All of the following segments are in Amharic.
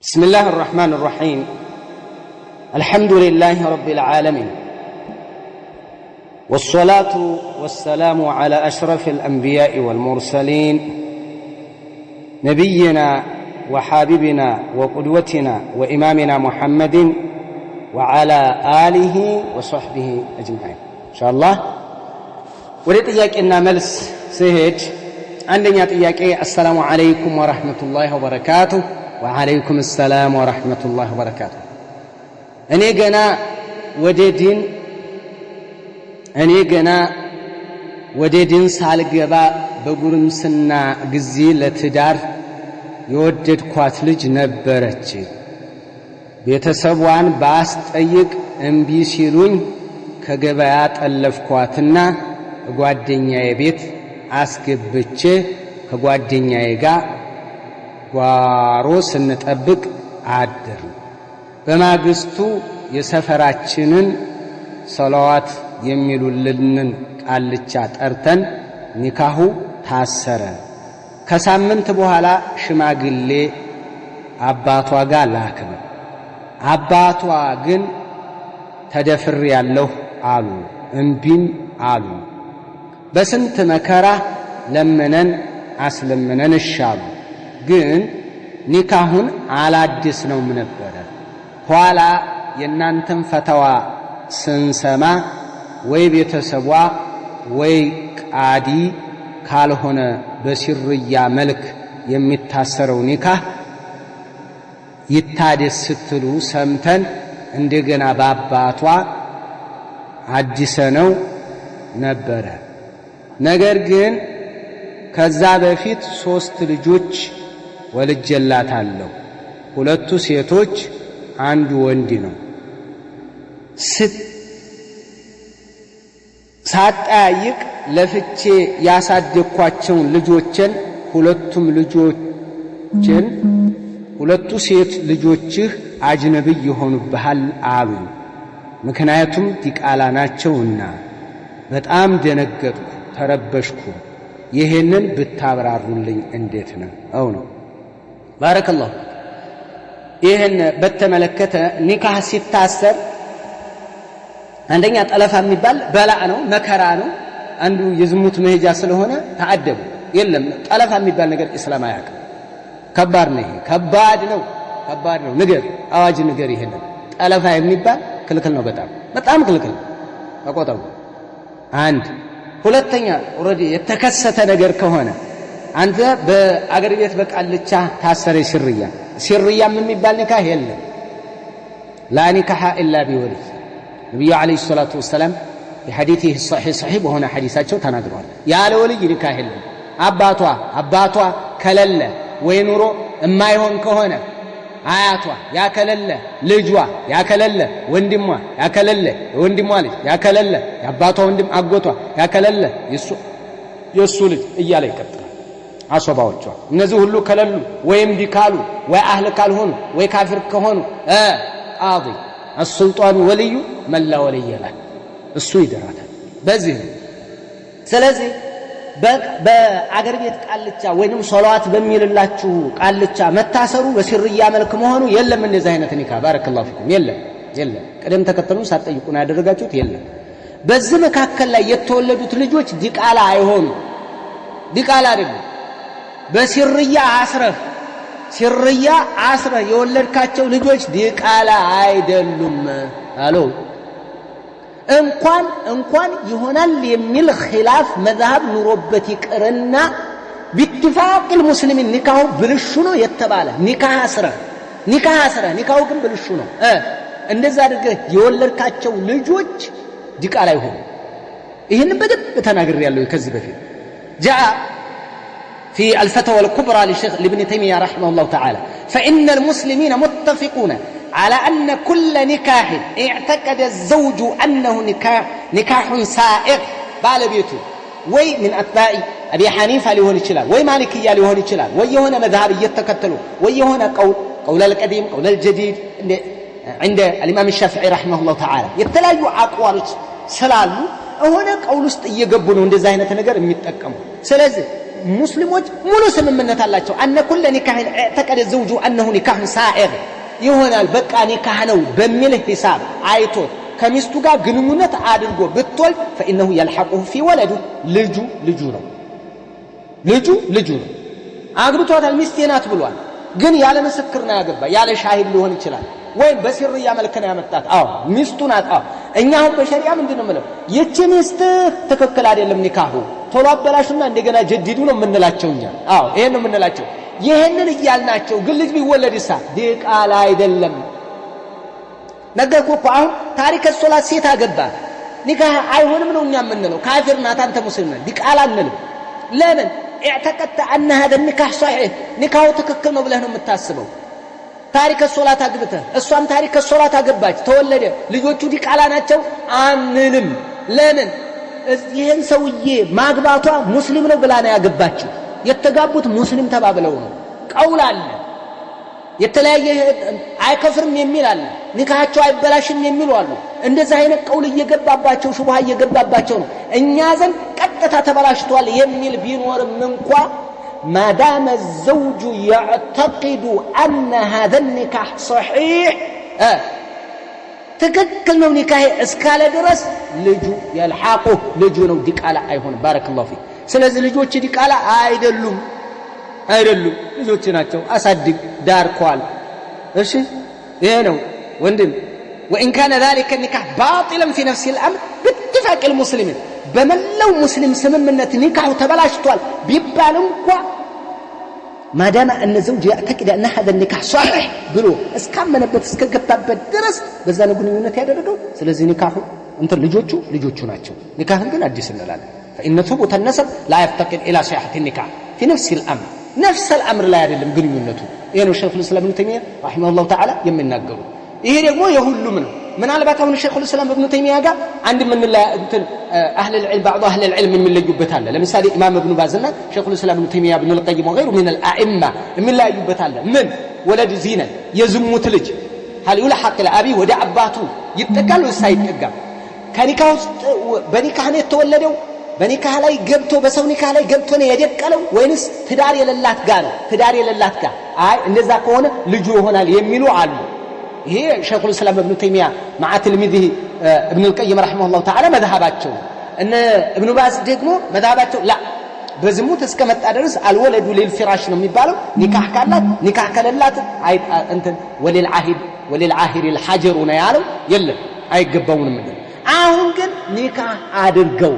بسم الله الرحمن الرحيم الحمد لله رب العالمين والصلاة والسلام على أشرف الأنبياء والمرسلين نبينا وحبيبنا وقدوتنا وإمامنا محمد وعلى آله وصحبه أجمعين إن شاء الله وريت إياك إن ملس سهج عندنا إياك السلام عليكم ورحمة الله وبركاته وعليكم السلام ورحمة الله وبركاته أني جنا وديدين سالقبا بقرم سنة قزيل لتدار يودد قاتلج نبرتش بيتسبوان باست أيق انبيسيلون كقبايات ألف قاتلنا قوادين يبيت أسكب بچه كقوادين يقا ጓሮ ስንጠብቅ አደር በማግስቱ የሰፈራችንን ሶላዋት የሚሉልንን ቃልቻ ጠርተን ኒካሁ ታሰረ ከሳምንት በኋላ ሽማግሌ አባቷ ጋር ላከ አባቷ ግን ተደፍር ያለው አሉ እንቢም አሉ በስንት መከራ ለምነን አስለምነን እሻሉ ግን ኒካሁን አላዲስ ነው ነበር ኋላ የናንተን ፈተዋ ስንሰማ ወይ ቤተሰቧ ወይ ቃዲ ካልሆነ በሲርያ መልክ የሚታሰረው ኒካህ ይታደስ ስትሉ ሰምተን እንደገና በአባቷ አዲስ ነው ነበር ነገር ግን ከዛ በፊት 3 ልጆች ወልጀላታለሁ 2 ሴቶች አንዱ ወንድ ነው ሳጣይቅ ለፍቼ ያሳደኳቸው ልጆችን ሁለቱም ልጆችን 2 ሴት ልጆችህ አጅነብይ ይሆኑብሃል አሉ ምክንያቱም ዲቃላ ናቸውና በጣም ደነገጥኩ ተረበሽኩ ይሄንን ብታብራሩልኝ እንዴት ነው አው ነው ባረከላሁ ይሄን በተመለከተ ኒካህ ሲታሰር አንደኛ ጠለፋ የሚባል በላእ ነው መከራ ነው አንዱ የዝሙት መሄጃ ስለሆነ ተአደቡ የለም ጠለፋ የሚባል ነገር እስላም አያውቅም ከባድ ነው ይሄ ከባድ ነው ነገር አዋጅ ነገር ይሄን ጠለፋ የሚባል ክልክል ነው በጣም ክልክል ነው ተቆጠቡ አንድ ሁለተኛ ኦሬዲ የተከሰተ ነገር ከሆነ አንተ በአገር ቤት በቃልቻ ታሰረ ሲርያ የሚባል ኒካህ የለም لا نكاح الا بولي ነብዩ አለይሂ ሰላቱ ወሰለም በሐዲሱ ሷሂህ በሆነ ሐዲሳቸው ተናግረዋል ያለ ወልይ ኒካህ የለም አባቷ ከለለ ወይ ኑሮ የማይሆን ከሆነ አያቷ ያከለለ ልጇ ያከለለ ወንድሟ ያከለለ ወንድሟ ልጅ ያከለለ ያባቷ ወንድም አጎቷ ያከለለ የሱ ልጅ እያለ ይቀጥላል አሶባዎቿ እነዚህ ሁሉ ከለሉ ወይም ቢካሉ ወይ አህል ካልሆኑ ወይ ካፊር ከሆኑ ቃዲ السلطان ولي من لا ولي له እሱ ይደራታል በዚህ ስለዚህ በአገር ቤት ቃልቻ ወይንም ሶላዋት በሚልላችሁ ቃልቻ መታሰሩ በሲርያ መልክ መሆኑ የለም እንደዚህ አይነት ኒካ ባረከላሁ ፊኩም የለም ቀደም ተከተሉን ሳትጠይቁና ያደረጋችሁት የለም በዚህ መካከል ላይ የተወለዱት ልጆች ዲቃላ አይሆኑ ዲቃላ አይደለም በሲርያ አስረህ የወለድካቸው ልጆች ዲቃላ አይደሉም አሎ እንኳን ይሆናል የሚል ኺላፍ መذهب ኑሮበት ይቀርና باتفاق المسلمين ኒካሁ ብልሹ ነው የተባለ ኒካህ አስረህ ኒካሁ ግን ብልሹ ነው እንደዛ አድርገህ የወለድካቸው ልጆች ዲቃላ አይሆኑ ይሄን በደንብ ተናግሬያለሁ ከዚህ በፊት جاء في الفتوى الكبرى للشيخ ابن تيمية رحمه الله تعالى فإن المسلمين متفقون على أن كل نكاح اعتقد الزوج أنه نكاح سائغ بالبيته وي من أتباع أبي حنيفة لهون الشلال وي مالكية لهون الشلال وي هنا مذهب يتكتلوا وي هنا قول القديم قول الجديد عند الإمام الشافعي رحمه الله تعالى يتلاقوا أقوال سلالو هنا قول است يقبلون دي زينة نقر يتأكموا سلازي ሙስሊሞች ሙሉ ስምምነት አላቸው አነ ኩለ ኒካህን ተቀደ ዘውጁ أنه ኒካህ ሳኢር ይሆናል በቃ ኒካህ ነው በሚል ሂሳብ አይቶ ከሚስቱ ጋር ግንኙነት አድርጎ ብትወልድ فإنه يلحقه في ولده ልጁ ነው አግብቷታል ሚስቴ ናት ብሏል ግን ያለ ምስክር ነው ያገባ ያለ ሻሂድ ሊሆን ይችላል ወይ በስርያ መልክ ነው ያመጣት ሚስቱ ናት እኛው በሸሪዓ ምንድነው ማለት የቺ ሚስት ተከክል አይደለም ኒካሁ ቶሎ አበላሽና እንደገና ጀዲዱ ነው የምንላቸው እኛ ይሄን ነው የምንላቸው ይሄንን ይያልናቸው ግን ልጅ ቢወለድሳ ዲቃላ አይደለም ነገርኩ አሁን ታሪክ ሶላት ሴት አገባ ኒካህ አይሆንም ነው እኛ የምንለው ካፊር ናት አንተ ሙስሊም ነህ ዲቃላ አንልም ለምን اعتقدت ان هذا النكاح صحيح نكاحው ትክክል ነው ብለህ ነው የምታስበው ታሪክ ሶላት አግብተህ እሷም ታሪክ ሶላት አገባች ተወለደ ልጆቹ ዲቃላ ናቸው አንልም ለምን ይሄን ሰውዬ ማግባቷ ሙስሊም ነው ብላ ነው ያገባችው የተጋቡት ሙስሊም ተባብለው ነው ቀውል አለ የተለያየ አይከፍርም የሚል አለ ኒካሃቸው አይበላሽም የሚሉ አሉ እንደዛ አይነት ቀውል እየገባባቸው ሹብሃ እየገባባቸው ነው እኛ ዘንድ ቀጥታ ተበላሽቷል የሚል ቢኖርም እንኳን ما دام الزوج يعتقد أن هذا النكاح صحيح تككل نو نكاح اسكال درس لجو يلحقه لجو نو ديقالا ايهون بارك الله فيك ስለዚህ ልጆች ዲቃላ አይደሉም ልጆች ናቸው አሳድግ ዳርኳል እሺ ይሄ ነው ወንድም وإن كان ذلك النكاح باطلا في نفس الأمر باتفاق المسلمين بملو مسلم سممنت نكاح تبلاشتوال بيبال انكوا ما دام أن الزوج يعتقد أن هذا النكاح صحيح بلو اسكامنبت اسكغبتابت درس በዛ ነው ግንኙነት ያደረገው ስለዚህ نكاحو እንት ልጆቹ ናቸው نكاحን ግን አዲስ እንላለን فإن ثبوت النسب لا يفتقد إلى صحة النكاح في نفس الأمر لا አይደለም ግንኙነቱ ይሄ ነው ሸይኹል እስላም ኢብኑ ተይሚያ ረሂመሁላህ ተዓላ የሚናገሩ ይሄ ደግሞ የሁሉም ነው ምናልባት አሁን ሸይኹል እስላም ኢብኑ ተይሚያ ጋር አንድ ምን اهل العلم بعض اهل العلم የሚለዩበት አለ ለምሳሌ ኢማም ኢብኑ ባዝና ሸይኹል እስላም ኢብኑ ተይሚያ ኢብኑ القيم وغيره من الائمه የሚለዩበት አለ ምን ወለድ ዚና የዝሙት ልጅ هل يلحق الابي ወደ አባቱ ይጠቃል ወይስ አይጠጋም ከኒካህ ውስጥ በኒካህ ነው የተወለደው በኒካህ ላይ ገብቶ በሰው ኒካህ ላይ ገብቶ ነው የደቀለው ወይንስ ትዳር የሌላት ጋር አይ እንደዛ ከሆነ ልጁ ይሆናል የሚሉ አሉ ይሄ ሸይኹል እስላም ኢብኑ ተይሚያ مع تلميذه ابن القيم رحمه الله تعالى مذهباቸው እነ ኢብኑ ባዝ ደግሞ መذهباቸው لا በዝሙት እስከመጣ ድረስ አልወለዱ ለልፍራሽ ነው የሚባለው ኒካህ ካላት ኒካህ ከሌላት አይ እንትን ወለልዓሂድ الحجر ነው ያለው የለም አይገባውም ነው አሁን ግን ኒካህ አድርገው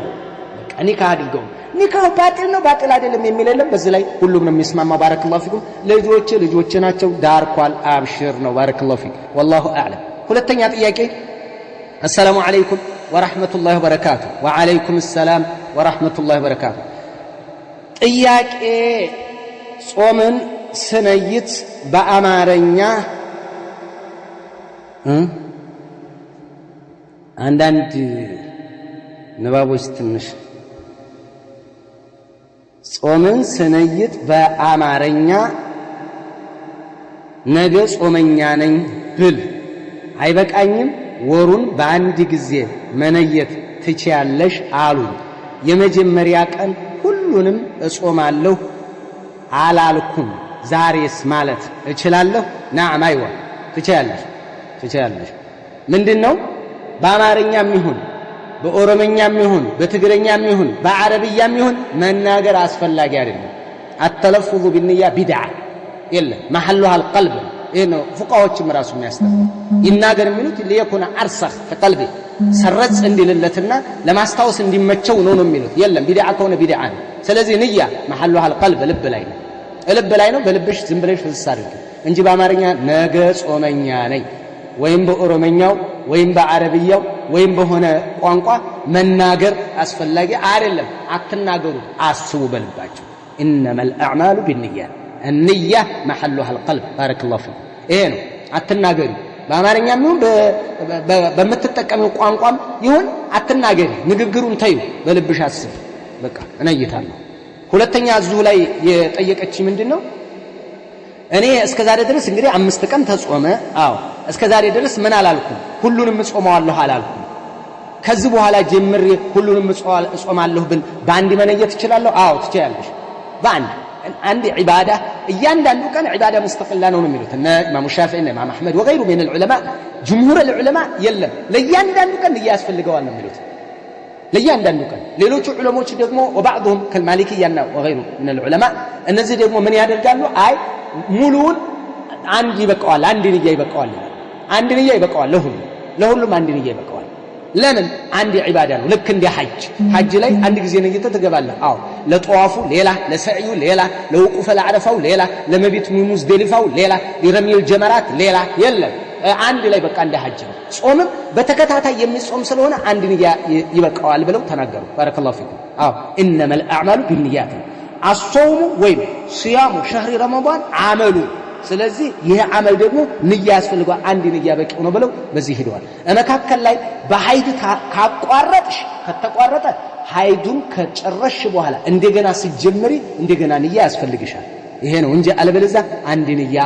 ኒካህ ባጢል አይደለም የሚለለም በዚህ ላይ ሁሉም ነው የሚስማማው ባረከላሁ ፊኩም ልጆች ናቸው ዳርኳል አብሽር ነው ባረከላሁ ፊክ والله اعلم ሁለተኛ ጥያቄ السلام عليكم ورحمة الله وبركاته وعليكم السلام ورحمة الله وبركاته ጥያቄ ጾምን ስነይት በአማርኛ አንዳንድ ንባቦች ትንሽ ጾምን ስነይት በአማርኛ ነገ ጾመኛ ነኝ ብል አይበቃኝም ወሩን በአንድ ጊዜ መነየት ትችያለሽ አሉ የመጀመሪያ ቀን ሁሉንም እጾማለሁ አላልኩም ዛሬስ ማለት እችላለሁ ናም አይዋ ትችያለሽ ምንድነው በአማርኛም ይሁን በኦሮምኛም ይሁን በትግረኛም ይሁን በአረብኛም ይሁን መናገር አስፈላጊ አይደለም التلفظ بالنية بدعة يلا محلها القلب إنه فقهاዎችም ራሱ የሚያስተምሩ ይናገር የሚሉት ለየኩና አርሰኽ في ሰረጽ እንዲልለትና ለማስታወስ እንዲመቸው ነው የሚሉት የለም ቢድዓ ከሆነ ቢድዓ ነው ስለዚህ ንያ محلها القلب ልብ ላይ ነው በልብሽ ዝም ብለሽ ፍስሳርክ እንጂ በአማርኛ ነገ ጾመኛ ነኝ ወይም በኦሮምኛው ወይም በአረብኛው ወይም በሆነ ቋንቋ መናገር አስፈላጊ አይደለም አትናገሩ አስቡ በልባችሁ انما الاعمال بالنيات النيه محلها القلب بارك الله فيك ይሄ ነው አትናገሩ በአማርኛም ይሁን በመተጠቀመው ቋንቋም ይሁን አትናገሪ ንግግሩን ተዩ በልብሽ አስብ በቃ እነይታለሁ ሁለተኛ እዚሁ ላይ የጠየቀች ምንድነው እኔ እስከዛሬ ድረስ እንግዲህ 5 ቀን ተጾመ እስከዛሬ ድረስ ምን አላልኩም ሁሉንም እጾማለሁ አላልኩም ከዚህ በኋላ ጀምሬ ሁሉንም እጾማለሁ ብል ባንዲ መነየት እችላለሁ ትችያለሽ በአንድ አንድ ዒባዳ እያንዳንዱ ቀን ዒባዳ ሙስተቅላ ነው የሚሉት እነ ኢማሙ ሻፊዒ እና ኢማሙ አሕመድ ወገይሩ من العلماء ጅምሁር العلماء የለም ለእያንዳንዱ ቀን ያስፈልገዋል ነው የሚሉት ለእያንዳንዱ ቀን ሌሎቹ ዑለሞች ደግሞ وبعضهم كالمالكية وغيره من العلماء እነዚህ ደግሞ ምን ያደርጋሉ አይ ሙሉውን አንድ ይበቃዋል አንድ ንያ ይበቃዋል አንድ ንያ ይበቃዋል ለሁሉም አንድ ንያ ይበቃዋል ለምን አንድ ዒባዳ ነው ልክ እንደ ሐጅ ላይ አንድ ጊዜ ነይተህ ትገባለህ አዎ ለጧዋፉ ሌላ ለሰዕዩ ሌላ ለውቁፍ ለዓረፋው ሌላ ለመቢት ሙዝደሊፋው ሌላ ለረሚል ጀመራት ሌላ የለም አንድ ላይ በቃ እንደ ሐጅ ነው ጾምም በተከታታይ የሚጾም ስለሆነ አንድ ንያ ይበቃዋል ብለው ተናገሩ ባረከላሁ ፊኩም አዎ ኢንመል አዕማሉ ቢንኒያት አስሶሙ ወይም ሲያሙ ሸህሪ ረመዳን አመሉ ስለዚህ ይሄ አመል ደግሞ ንያ ያስፈልገዋል አንድ ንያ በቂው ነው ብለው በዚህ ሄደዋል መካከል ላይ በሐይድ ካቋረጥሽ ከተቋረጠ ሐይዱን ከጨረሽ በኋላ እንደገና ሲጀምሪ እንደገና ንያ ያስፈልግሻል ይሄ ነው እንጂ አለበለዚያ አንድ ንያ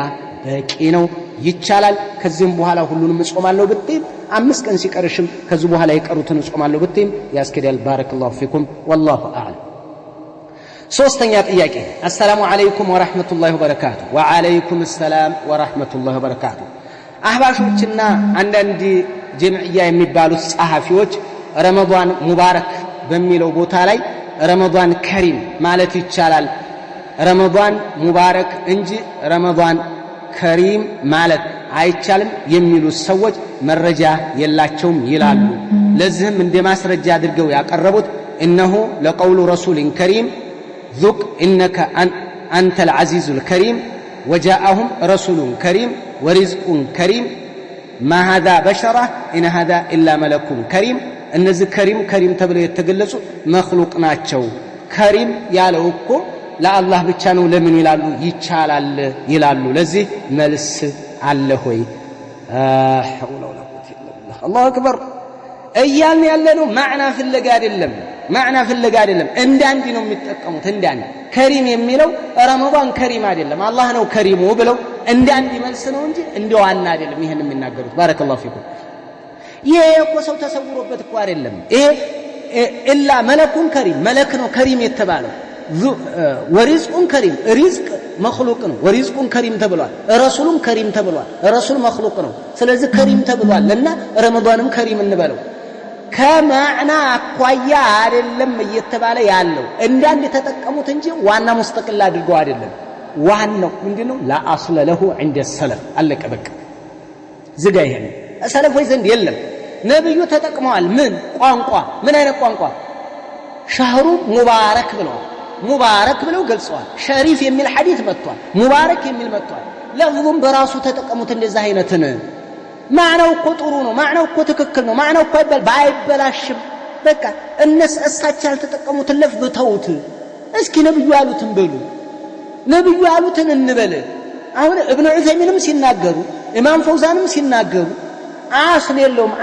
በቂ ነው ይቻላል ከዚህም በኋላ ሁሉንም ጾማለሁ ብትይም 5 ቀን ሲቀርሽም ከዚህ በኋላ የቀሩትን ጾማለሁ ብትይም ያስከዳል ባረከላሁ ፊኩም ወላሁ አዕለም ሶስተኛ ጥያቄ አሰላሙ አለይኩም ወራህመቱላሂ ወበረካቱ ወአለይኩም ሰላም ወራህመቱላሂ ወበረካቱ አህባሾችና አንዳንድ ጀምዕያ የሚባሉት ጸሐፊዎች ረመዳን ሙባረክ በሚለው ቦታ ላይ ረመዳን ከሪም ማለት ይቻላል ረመዳን ሙባረክ እንጂ ረመዳን ከሪም ማለት አይቻልም የሚሉ ሰዎች መረጃ የላቸውም ይላሉ ለዚህም እንደማስረጃ አድርገው ያቀረቡት እነሆ ለቀውሉ ረሱልን ከሪም ذق إنك أنت العزيز الكريم وجاءهم رسول كريم ورزق كريم ما هذا بشرة إن هذا إلا ملك كريم النزل كريم تبلي يتقلصوا مخلوق ناتشو كريم يالوكو لا الله بتشانو لمن يلالو لزي ملس علهوي حول ولا قوة إلا بالله الله أكبر أيام يالنو معنا في اللقاد اللم معنا في اللقاد اللم انداني نو متقموت انداني كريم يميلو رمضان كريم አይደለም الله ነው كريم ብለው እንዳንዲ መልስ ነው እንጂ እንደው አና አይደለም ይሄን የሚናገሩት ባረከላሁ ፊኩም ይሄ እኮ ሰው ተሰውሮበት እኮ አይደለም ይሄ ኢላ መለኩን ከሪም መለክ ነው ከሪም የተባለው ወሪዝቁን ከሪም ሪዝቅ መخلوق ነው ወሪዝቁን ከሪም ተብሏል ረሱሉን ከሪም ተብሏል ረሱል መخلوق ነው ስለዚህ ከሪም ተብሏልና ረመዳንም ከሪም እንበለው ከማዕና አኳያ አይደለም እየተባለ ያለው እንዳንድ ተጠቀሙት እንጂ ዋና ሙስተቅል አድርገው አይደለም ዋናው ምንድነው ላ አስለ ለሁ عند السلف አለቀ በቃ ዝጋ ይሄ ሰለፎች ዘንድ የለም ነብዩ ተጠቅመዋል ምን ቋንቋ ምን አይነት ቋንቋ ሻህሩ ሙባረክ ብለው ገልጸዋል ሸሪፍ የሚል ሐዲስ መጥቷል ሙባረክ የሚል መጥቷል ለፍዙም በራሱ ተጠቀሙት እንደዛ አይነትን ማዕናው እኮ ጥሩ ነው ማዕናው እኮ ትክክል ነው ማዕናው እኮ ባይበላሽም በቃ እሳቸው ያልተጠቀሙትን ለፍዝ ተውት እስኪ ነብዩ ያሉትን በሉ ነብዩ ያሉትን እንበል አሁን ኢብኑ ዑሰይሚንም ሲናገሩ ኢማም ፈውዛንም ሲናገሩ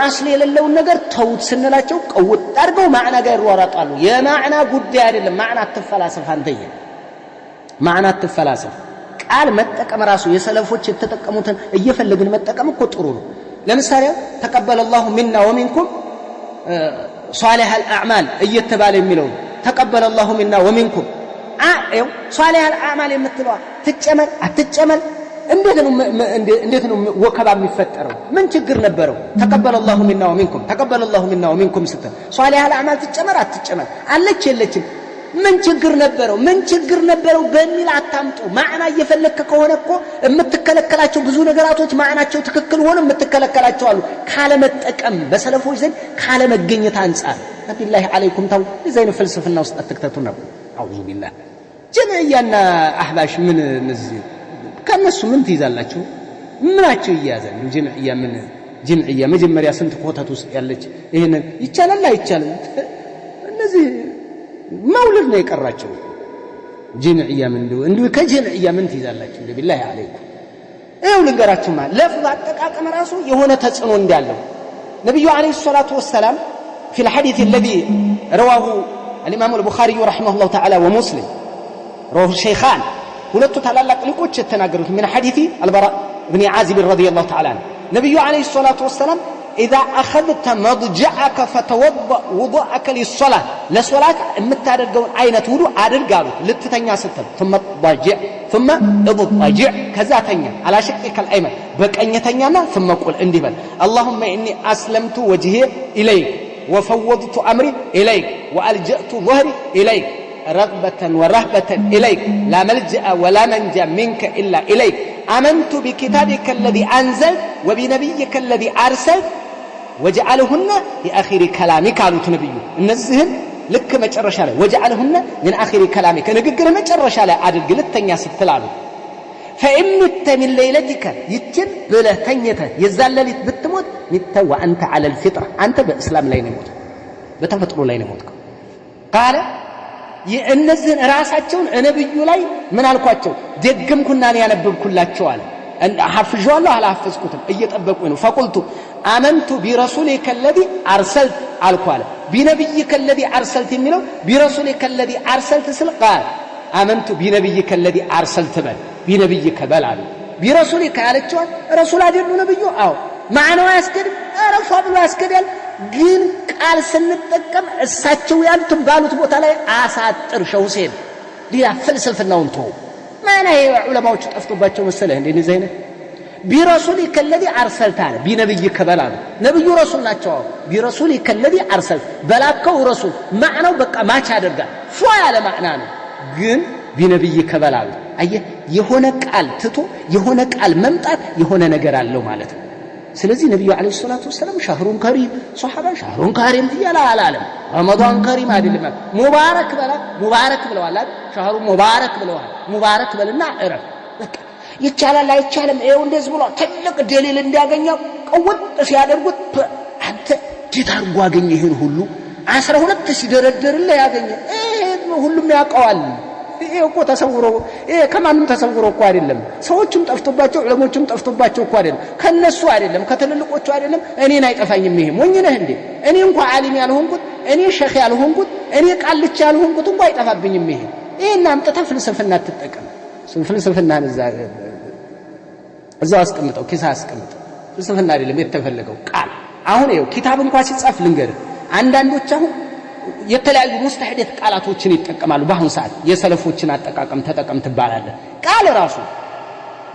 አስል የሌለውን ነገር ተውት ስንላቸው ቀውጥ አድርገው ማዕና ጋር ይሯሯጣሉ የማዕና ጉዳይ አይደለም ማዕና አትፈላሰፍ አንተየ ማዕና አትፈላሰፍ ቃል መጠቀም ራሱ የሰለፎች የተጠቀሙትን እየፈለግን መጠቀም እኮ ጥሩ ነው ለምሳሌ ተቀበለ الله منا ومنكم صالح الاعمال እየተባለ የሚለው ተቀበለ الله منا ومنكم صالح الاعمال የምትለው ትጨመር አትጨመር እንዴት ነው ወከባ የሚፈጠረው ምን ችግር ነበረው ተቀበለ الله منا ومنكم ተቀበለ الله منا ومنكم ስትል صالح الاعمال ትጨመር አትጨመር አለች የለችም ምን ችግር ነበረው በሚል አታምጡ ማዕና እየፈለከ ከሆነ እኮ የምትከለከላቸው ብዙ ነገራቶች ማዕናቸው ትክክል ሆነ የምትከለከላቸው አሉ ካለ መጠቀም በሰለፎች ዘንድ ካለ መገኘት አንፃር ነብዩላህ አለይኩም ታው ዲዛይን ፍልስፍና ውስጥ አትክተቱ ነበር አውዙ ቢላህ ጀምዕያና አህባሽ ምን እነዚህ ከነሱ ምን ትይዛላችሁ ምናቸው ይያዛሉ ጀምዕያ መጀመሪያ ስንት ኮተት ውስጥ ያለች ይሄንን ይቻላል አይቻልም እነዚህ መውለድ ነው የቀራቸው ጀምዕያ ምን እንዱ ከጀምዕያ ምን ትይዛላችሁ ቢላህ አለይኩም ይሄው ልንገራችሁ ማለት ለፍዝ አጠቃቀም ራሱ የሆነ ተጽዕኖ እንዳለው ነብዩ አለይሂ ሰላቱ ወሰለም في الحديث الذي رواه الامام البخاري رحمه الله تعالى ومسلم رواه الشيخان ሁለቱ ታላላቅ ሊቆች የተናገሩት من حديث البراء بن عازب رضي الله تعالى عنه ነብዩ አለይሂ ሰላቱ ወሰለም إذا أخذت مضجعك فتوضأ وضوءك للصلاة لصلاة متادرجون عينة وضوء عادل قالوا لتتنيا ستة ثم ضجع ثم اضطجع كذا تنيا على شقك الأيمن بك أن يتنيانا ثم قل اندبل اللهم إني أسلمت وجهي إليك وفوضت أمري إليك وألجأت ظهري إليك رغبة ورهبة إليك لا ملجأ ولا منجا منك إلا إليك آمنت بكتابك الذي أنزلت وبنبيك الذي أرسلت وجعلهن لآخر كلامك قالوا تنبيه النزهن لك ما تشرش عليه وجعلهن من آخر كلامك نقدر ما تشرش عليه عدد قلت تنيا ستلالو فإن مت من ليلتك يتن بلا تنيته يزاللت بالتموت مت وأنت على الفطرة أنت بإسلام لا يموت بتفطروا لا يموت قال የእነዚህን ራሳቸውን ነብዩ ላይ ምን አልኳቸው ደግምኩና ነው ያነበብኩላቸው አለ ሐፍዣለሁ አላፈዝኩትም እየጠበቁኝ ነው فقلت آمنت برسولك الذي أرسلت አልኳለ بنبيك الذي أرسلت የሚለው برسولك الذي أرسلت ስል قال آمنت بنبيك الذي أرسلت በል بنبيك በል አለ برسولك ያለችው ረሱል አይደሉ ነብዩ አዎ ማዕናው ያስከድ አረፋ ብሎ ያስከዳል ግን ቃል ስንጠቀም እሳቸው ያሉት ባሉት ቦታ ላይ አሳጥር ሸውሴን ዲላ ፍልስፍናውን ተው ማና ዑለማዎቹ ጠፍቶባቸው መሰለህ እንዴ ዘይነ ቢረሱሊከ الذي ارسلت አለ ቢነብይከ በላሉ ነብዩ ረሱል ናቸው ቢረሱሊከ الذي ارسلت በላከው ረሱል ማዕናው በቃ ማች ያደርጋል ፏ ያለ ማዕና ነው ግን ቢነብይከ በላሉ አየህ የሆነ ቃል ትቶ የሆነ ቃል መምጣት የሆነ ነገር አለው ማለት ነው ስለዚህ ነብዩ አለይሂ ሰላቱ ወሰለም ሻህሩን ከሪም ሱሐባ ሻህሩን ከሪም ይላል አላለም ረመዳን ከሪም አይደለም ሙባረክ በላ ሙባረክ ብለዋል ሻህሩ ሙባረክ ብለዋል ሙባረክ በልና እረፍ በቃ ይቻላል አይቻልም ይሄው እንደዚህ ብሎ ትልቅ ደሊል እንዲያገኘው ቀውጥ ሲያደርጉት አንተ ዲታርጉ አገኘ ይሄን ሁሉ 12 ሲደረደርልህ ያገኘ ይሄ ሁሉም ያውቀዋል ይሄ እኮ ተሰውሮ ይሄ ከማንም ተሰውሮ እኮ አይደለም ሰዎችም ጠፍቶባቸው ዑለሞችም ጠፍቶባቸው እኮ አይደለም ከነሱ አይደለም ከትልልቆቹ አይደለም እኔን አይጠፋኝም ይሄ ሞኝ ነህ እንዴ እኔ እንኳን ዓሊም ያልሆንኩት እኔ ሼኽ ያልሆንኩት እኔ ቃልቻ ያልሆንኩት እንኳን አይጠፋብኝም ይሄ እናምጣ ፍልስፍና ተጠቀም ፍልስፍና እዛው አስቀምጠው ኪሳ አስቀምጥ ፍልስፍና አይደለም የተፈለገው ቃል አሁን ይሄው ኪታብ እንኳን ሲጻፍ ልንገር አንዳንዶች አሁን የተለያዩ ሙስተህዲት ቃላቶችን ይጠቀማሉ በአሁን ሰዓት የሰለፎችን አጠቃቀም ተጠቀም ትባላለ ቃል ራሱ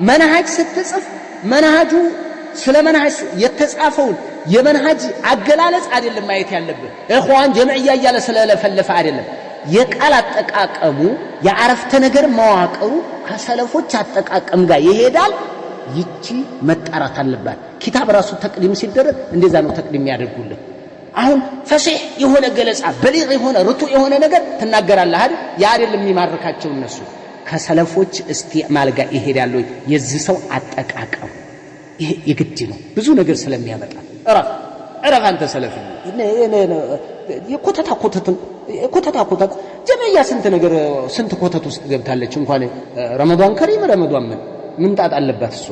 መንሃጅ ስትጽፍ መንሃጁ ስለ መንሃጅ የተጻፈው የመንሃጅ አገላለጽ አይደለም ማየት ያለብህ እخوان ጀምዕያ ያለ ስለለፈለፈ አይደለም የቃል አጠቃቀሙ የአረፍተ ነገር መዋቅሩ ከሰለፎች አጠቃቀም ጋር ይሄዳል ይቺ መጣራት አለባት ኪታብ ራሱ ተቅዲም ሲደረግ እንደዛ ነው ተቅዲም ያደርጉልህ አሁን ፈሲህ የሆነ ገለጻ በሊግ የሆነ ርቱ የሆነ ነገር ተናገራለህ አይደል ያ አይደለም የሚማርካቸው እነሱ ከሰለፎች እስቲዕማል ጋር ይሄዳሉ የዚህ ሰው አጠቃቀም ይሄ የግድ ነው ብዙ ነገር ስለሚያመጣ እረፍ አንተ ሰለፊ የኮተታ ጀመያ ስንት ነገር ስንት ኮተት ውስጥ ገብታለች እንኳን ረመዳን ከሪም ረመዳን ምን ጣጣ አለባት እሱ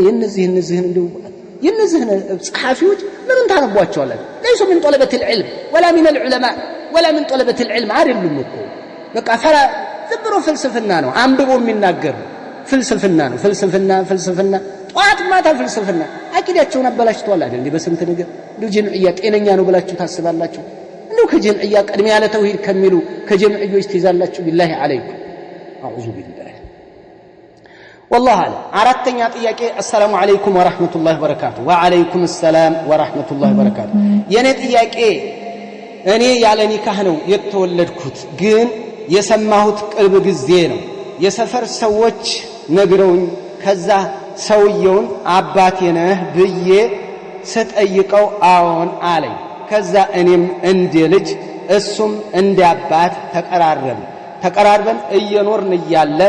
የነዚህ እንደው የነዚህን ጸሐፊዎች ምንን ታነቧቸዋለን ليس من طلبة العلم ولا من العلماء ولا من طلبة العلم አይደሉም እኮ በቃ ፈራ ዝብሮ ፍልስፍና ነው አንብቦ የሚናገር ፍልስፍና ነው ፍልስፍና ጧት ማታ ፍልስፍና አቂዳቸውን አበላሽተዋል አይደል እንዴ በስንት ነገር እንደው ጀምዕያ ጤነኛ ነው ብላችሁ ታስባላችሁ እንደው ከጀምዕያ ቀድሜ ያለ ተውሂድ ከሚሉ ከጀምዕዮች ትይዛላችሁ ቢላሂ አለይኩም አዑዙ ቢላህ والله اعلم አራተኛ ጥያቄ السلام عليكم ورحمة الله وبركاته وعليكم السلام ورحمة الله وبركاته የኔ ጥያቄ እኔ ያለ ኒካህ ነው የተወለድኩት ግን የሰማሁት ቅርብ ጊዜ ነው የሰፈር ሰዎች ነግረውኝ ከዛ ሰውየውን አባቴ ነህ ብዬ ስጠይቀው አዎን አለኝ ከዛ እኔም እንደ ልጅ እሱም እንደ አባት ተቀራርበን እየኖርን እያለ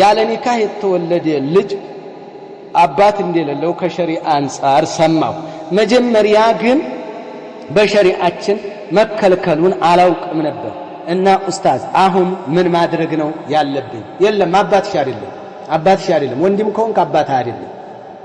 ያለ ኒካህ የተወለደ ልጅ አባት እንደሌለው ከሸሪዓ አንፃር ሰማሁ መጀመሪያ ግን በሸሪዓችን መከልከሉን አላውቅም ነበር እና ኡስታዝ አሁን ምን ማድረግ ነው ያለብኝ የለም አባትሽ አይደለም ወንድም ከሆንክ አባት አይደለም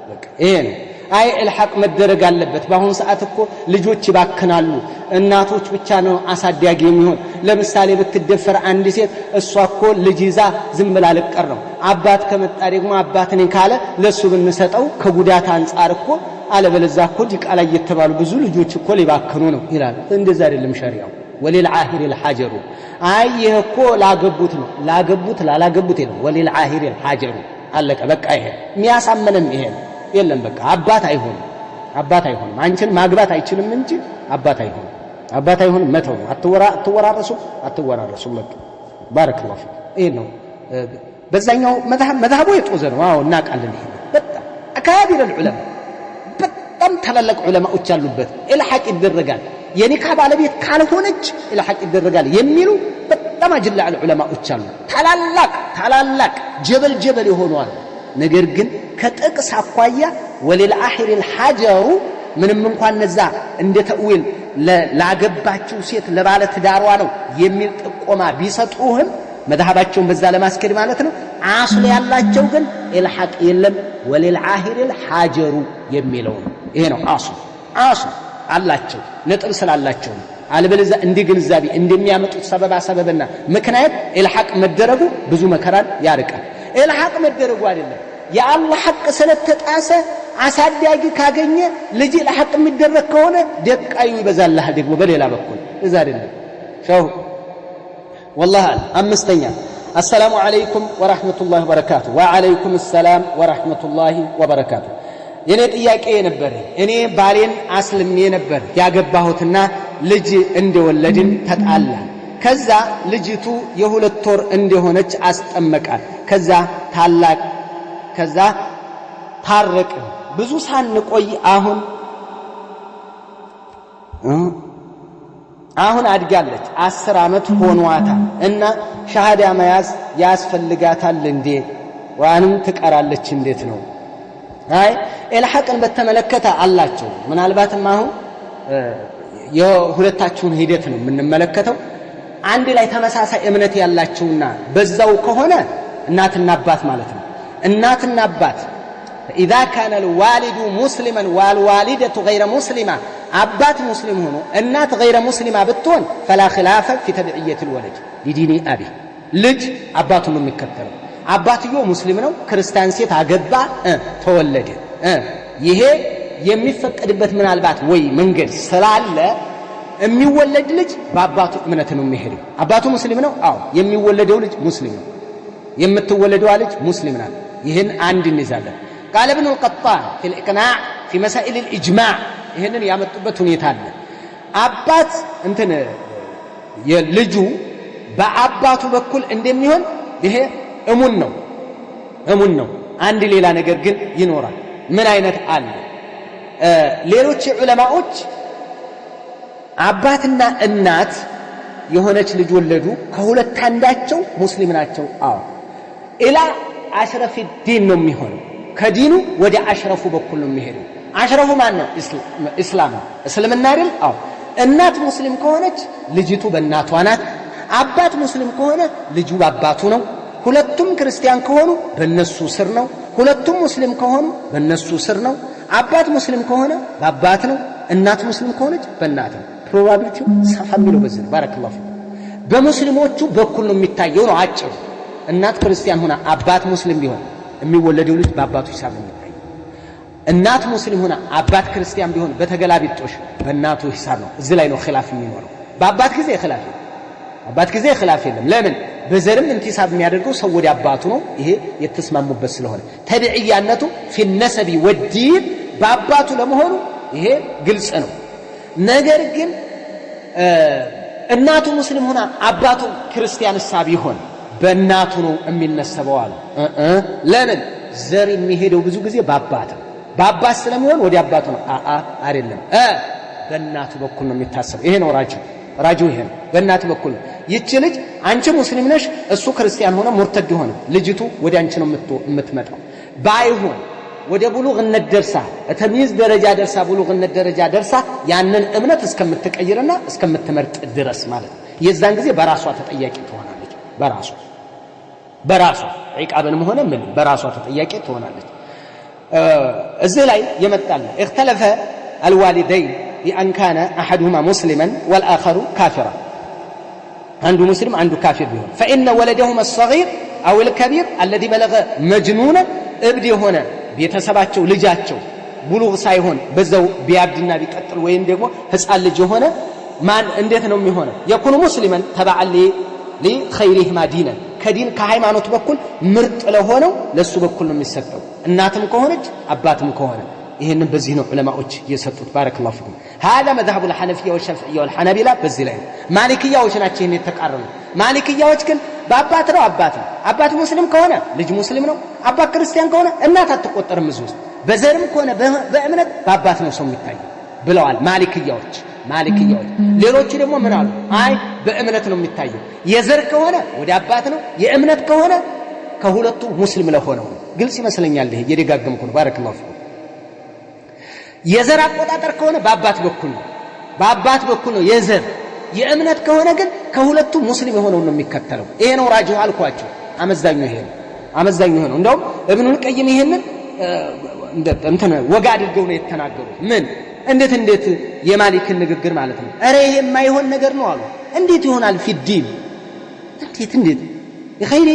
በቃ ይሄ ነው አይ الحق መደረግ አለበት በአሁን ሰዓት እኮ ልጆች ይባክናሉ እናቶች ብቻ ነው አሳዳጊ የሚሆን ለምሳሌ ብትደፈር አንድ ሴት እሷ እኮ ልጅ ይዛ ዝም ብላ ልቀር ነው አባት ከመጣ ደግሞ አባት ነኝ ካለ ለሱ ብንሰጠው ከጉዳት አንፃር እኮ አለበለዚያ እኮ ዲቃላ እየተባሉ ብዙ ልጆች እኮ ሊባክኑ ነው ይላል። እንደዛ አይደለም ሸሪዓው። ወሊልዓሂር الحجر አይ ይሄ እኮ ላገቡት ነው ላላገቡት ነው። ወሊልዓሂር الحجر አለቀ በቃ። ይሄ የሚያሳመንም ይሄ የለም በቃ አባት አይሆንም አንቺን ማግባት አይችልም እንጂ አባት አይሆንም መተው አትወራረሱ በቃ ባረከላሁ ፊክ። ይሄ ነው በዛኛው መዝሐቡ የጦዘ ነው። አዎ እናውቃለን። ይሄ በጣም አካቢር العلماء በጣም ታላላቅ ዑለማዎች ያሉበት ኢልሐቅ ይደረጋል የኒካ ባለቤት ካልሆነች ኢልሐቅ ይደረጋል የሚሉ በጣም አጅላ ዑለማዎች አሉ። ታላላቅ ጀበል ይሆናል። ነገር ግን ከጥቅስ አኳያ ወሊልዓሂር الحجر ምንም እንኳን ነዛ እንደ ተእዊል ላገባችው ሴት ለባለ ትዳሯ ነው የሚል ጥቆማ ቢሰጡህም መዝሐባቸውን በዛ ለማስከድ ማለት ነው። አስል ያላቸው ግን ኢልሐቅ የለም ወሊልዓሂር الحجر የሚለው ነው። ይሄ ነው አስል አላቸው ነጥብ ስላላቸው። አለበለዚያ እንዲግንዛቤ እንደሚያመጡት ሰበብና ምክንያት ኢልሐቅ መደረጉ ብዙ መከራን ያርቃል። ኢልሐቅ መደረጉ አይደለም የአላህ ሐቅ ስለተጣሰ አሳዳጊ ካገኘ ልጅ ኢልሐቅ የሚደረግ ከሆነ ደቃዩ ይበዛልህ ደግሞ በሌላ በኩል እዛ አይደለም ሸው والله አምስተኛ السلام عليكم ورحمة الله وبركاته وعليكم السلام ورحمة الله وبركاته የኔ ጥያቄ ነበር እኔ ባሌን አስልሜ ነበር ያገባሁትና ልጅ እንደወለድን ተጣላ ከዛ ልጅቱ የሁለት ወር እንደሆነች አስጠመቃል ከዛ ታረቀ ብዙ ሳንቆይ አሁን አድጋለች 10 ዓመት ሆኗታል እና ሻሃዳ መያዝ ያስፈልጋታል እንዴ ወአንም ትቀራለች እንዴት ነው? አይ ኢልሐቅን በተመለከተ አላቸው ምናልባትም አሁን የሁለታችሁን ሂደት ነው የምንመለከተው። አንድ ላይ ተመሳሳይ እምነት ያላቸውና በዛው ከሆነ እናትና አባት ማለት ነው። እናትና አባት إذا كان الوالد مسلما والوالدة غير مسلمة አባት ሙስሊም ሆኖ እናት غير مسلمة ብትሆን فلا خلاف في تبعية الولد لدين أبي ልጅ አባቱን ነው የሚከተለው። አባትየው ሙስሊም ነው ክርስቲያን ሴት አገባ ተወለደ ይሄ የሚፈቀድበት ምናልባት ወይ መንገድ ስላለ የሚወለድ ልጅ በአባቱ እምነት ነው የሚሄደው። አባቱ ሙስሊም ነው አዎ የሚወለደው ልጅ ሙስሊም ነው የምትወለደው ልጅ ሙስሊም ናት። ይሄን አንድ እንይዛለን። قال ابن القطان في الإقناع في مسائل الإجماع ይሄንን ያመጡበት ሁኔታ አለ። አባት እንትን የልጁ በአባቱ በኩል እንደሚሆን ይሄ እሙን ነው። አንድ ሌላ ነገር ግን ይኖራል። ምን አይነት አለ? ሌሎች ዑለማዎች አባትና እናት የሆነች ልጅ ወለዱ ከሁለት አንዳቸው ሙስሊም ናቸው አዎ ኢላ አሽረፍ ዲን ነው የሚሆነው። ከዲኑ ወደ አሽረፉ በኩል ነው የሚሄደው። አሽረፉ ማን ነው? እስልምና አይደል? አዎ እናት ሙስሊም ከሆነች ልጅቱ በእናቷ ናት። አባት ሙስሊም ከሆነ ልጁ በአባቱ ነው። ሁለቱም ክርስቲያን ከሆኑ በእነሱ ስር ነው። ሁለቱም ሙስሊም ከሆኑ በእነሱ ስር ነው። አባት ሙስሊም ከሆነ በአባት ነው። እናት ሙስሊም ከሆነች በእናት ነው። ፕሮባቢሊቲው ሰፋ የሚለው በዚህ ነው። ባረከላሁ ፊክ። በሙስሊሞቹ በኩል ነው የሚታየው ነው አጭሩ። እናት ክርስቲያን ሆና አባት ሙስሊም ቢሆን የሚወለደው ልጅ በአባቱ ሂሳብ ነው የሚታየው። እናት ሙስሊም ሆና አባት ክርስቲያን ቢሆን በተገላቢጦሽ በእናቱ ሂሳብ ነው። እዚህ ላይ ነው ኺላፍ የሚኖረው። በአባት ጊዜ ኺላፍ የለም። ለምን? በዘርም እንቲሳብ የሚያደርገው ሰው ወደ አባቱ ነው። ይሄ የተስማሙበት ስለሆነ ተብዕያነቱ في النسب والدين በአባቱ ለመሆኑ ይሄ ግልጽ ነው። ነገር ግን እናቱ ሙስሊም ሆና አባቱ ክርስቲያን ቢሆን በእናቱ ነው የሚነሰበው አለ። ለምን? ዘር የሚሄደው ብዙ ጊዜ በአባት ስለሚሆን ወደ አባቱ ነው። አይደለም በእናቱ በኩል ነው የሚታሰበው። ይሄ ነው ራጁ ይሄ ነው። በእናቱ በኩል ነው። ይቺ ልጅ አንቺ ሙስሊም ነሽ እሱ ክርስቲያን ሆነ ሙርተድ ሆነ ልጅቱ ወደ አንቺ ነው የምትመጣው። ባይሆን ወደ ቡሉግነት ደርሳ ተምይዝ ደረጃ ደርሳ ቡሉግነት ደረጃ ደርሳ ያንን እምነት እስከምትቀይርና እስከምትመርጥ ድረስ ማለት ነው። የዛን ጊዜ በራሷ ተጠያቂ ትሆናለች። በራሷ ዒቃብንም ሆነ ምን በራሷ ተጠያቂ ትሆናለች። እዚህ ላይ የመጣል اختلف الوالدين بأن كان أحدهما مسلما والآخر كافرا عنده مسلم عنده كافر بيهم فإن ولدهما الصغير أو الكبير الذي بلغ مجنونا ابدي هنا بيتسباتشو لجاتشو ብሉግ ሳይሆን በዛው ቢያብድና ቢቀጥል ወይም ደግሞ ህፃን ልጅ የሆነ ማን እንዴት ነው የሚሆነው? የኩኑ ሙስሊመን ተባዓሊ ለኸይሪሂማ ዲነን ከዲን ከሃይማኖት በኩል ምርጥ ለሆነው ለሱ በኩል ነው የሚሰጠው እናትም ከሆነች አባትም ከሆነ ይሄንን በዚህ ነው ዑለማዎች የሰጡት ባረከላሁ ፊኩም هذا مذهب الحنفيه والشافعيه والحنابلة በዚህ ላይ ማሊክያዎች ናቸው ይሄን የተቃረኑ ማሊክያዎች ግን በአባት ነው አባት ሙስሊም ከሆነ ልጅ ሙስሊም ነው አባት ክርስቲያን ከሆነ እናት አትቆጠርም እዚህ ውስጥ በዘርም ከሆነ በእምነት በአባት ነው ሰው የሚታየው ብለዋል ማሊክያዎች ሌሎቹ ደግሞ ምን አሉ አይ በእምነት ነው የሚታየው የዘር ከሆነ ወደ አባት ነው የእምነት ከሆነ ከሁለቱ ሙስሊም ለሆነው ግልጽ ይመስለኛል ይሄ የደጋገምኩ ነው ባረከላሁ ፊኩም የዘር አቆጣጠር ከሆነ በአባት በኩል ነው የዘር የእምነት ከሆነ ግን ከሁለቱ ሙስሊም የሆነው ነው የሚከተለው ይሄ ነው ራጂሁ አልኳቸው አመዛኙ ይሄ ነው እንደውም ኢብኑል ቀይም ይሄንን እንትን ወጋ አድርገው ነው የተናገሩት ምን እንዴት የማሊክን ንግግር ማለት ነው አረ ይሄ የማይሆን ነገር ነው አሉ እንዴት ይሆናል ፊዲን እንዴት የኸይሪ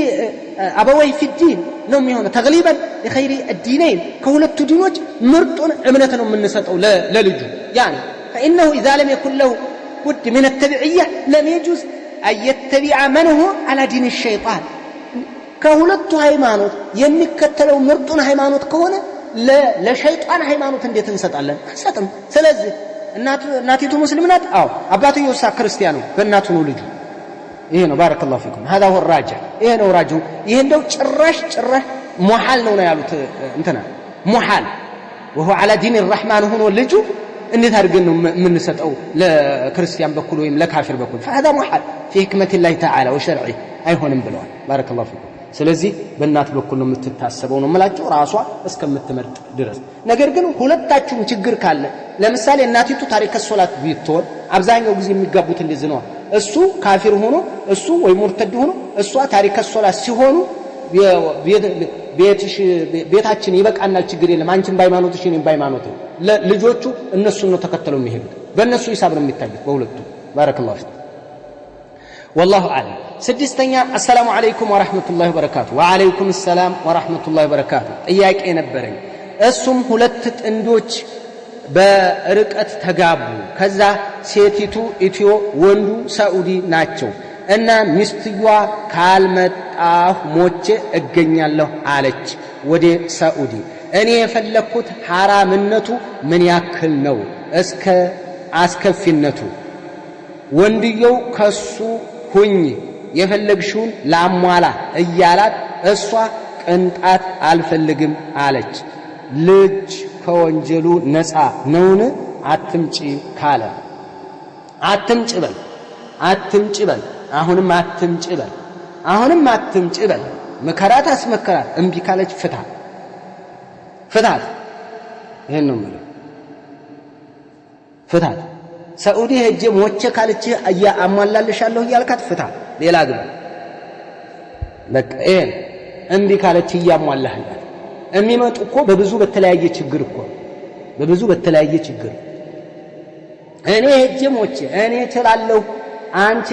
አበወይ ፊዲን ነው የሚሆነው ተግሊበን የኸይሪ الدينين ከሁለቱ ዲኖች ምርጡን እምነት ነው የምንሰጠው ለልጁ يعني فانه اذا لم يكن له بد من التبعيه لم يجوز ان يتبع من هو على دين الشيطان ከሁለቱ ሃይማኖት የሚከተለው ምርጡን ሃይማኖት ከሆነ ለሸይጣን ሃይማኖት እንዴት እንሰጣለን አንሰጥም ስለዚህ እናቲቱ ሙስሊም ናት አዎ አባትየው ክርስቲያን ነው በእናቱ ነው ልጁ ይሄ ነው ባረከላሁ ፊኩም هذا هو الراجع ይሄ ነው ራጂው ይሄ እንደው ጭራሽ ሙሐል ነው ያሉት እንትና ሙሐል وهو على دين الرحمن ሆኖ ልጁ እንዴት አድርገን ነው የምንሰጠው ለክርስቲያን በኩል ወይም ለካፊር በኩል فهذا محال في حكمة الله تعالى وشرعه አይሆንም ብለዋል ባረከላሁ ፊኩም ስለዚህ በእናት በኩል ነው የምትታሰበው ነው ማለት ራሷ እስከምትመርጥ ድረስ ነገር ግን ሁለታችሁም ችግር ካለ ለምሳሌ እናቲቱ ታሪክ ሶላት ቢትሆን አብዛኛው ጊዜ የሚጋቡት እንደዚህ ነው እሱ ካፊር ሆኖ እሱ ወይ ሙርተድ ሆኖ እሷ ታሪክ ሶላት ሲሆኑ ቤታችን ይበቃናል ችግር የለም አንቺም ባይማኖትሽ እኔም ባይማኖት ልጆቹ እነሱን ነው ተከተለው የሚሄዱት በእነሱ ሂሳብ ነው የሚታዩት በሁለቱ ባረከላሁ ፊክ والله اعلم ስድስተኛ አሰላሙ አለይኩም ወራህመቱላሂ ወበረካቱ ወአለይኩም ሰላም ወራህመቱላሂ ወበረካቱ ጥያቄ ነበረኝ እሱም ሁለት ጥንዶች በርቀት ተጋቡ ከዛ ሴቲቱ ኢትዮ ወንዱ ሳኡዲ ናቸው እና ሚስትየዋ ካልመጣሁ ሞቼ እገኛለሁ አለች ወደ ሳኡዲ እኔ የፈለኩት ሐራምነቱ ምን ያክል ነው እስከ አስከፊነቱ ወንድየው ከሱ ሁኝ የፈለግሽውን ላሟላ እያላት እሷ ቅንጣት አልፈልግም አለች ልጅ ከወንጀሉ ነፃ ነውን አትምጪ ካለ አትምጪ በል አሁንም አትምጪ በል መከራት አስመከራት እምቢ ካለች ፍታት ይሄን ነው ማለት ፍታት ሳኡዲ ሄጄ ሞቼ ካለች አሟላልሻለሁ እያልካት ፍታ ሌላ ግባ በቃ ይሄን እምቢ ካለች ያሟላህላት የሚመጡ እኮ በብዙ በተለያየ ችግር እኔ ሄጄ ሞቼ እኔ እችላለሁ አንቺ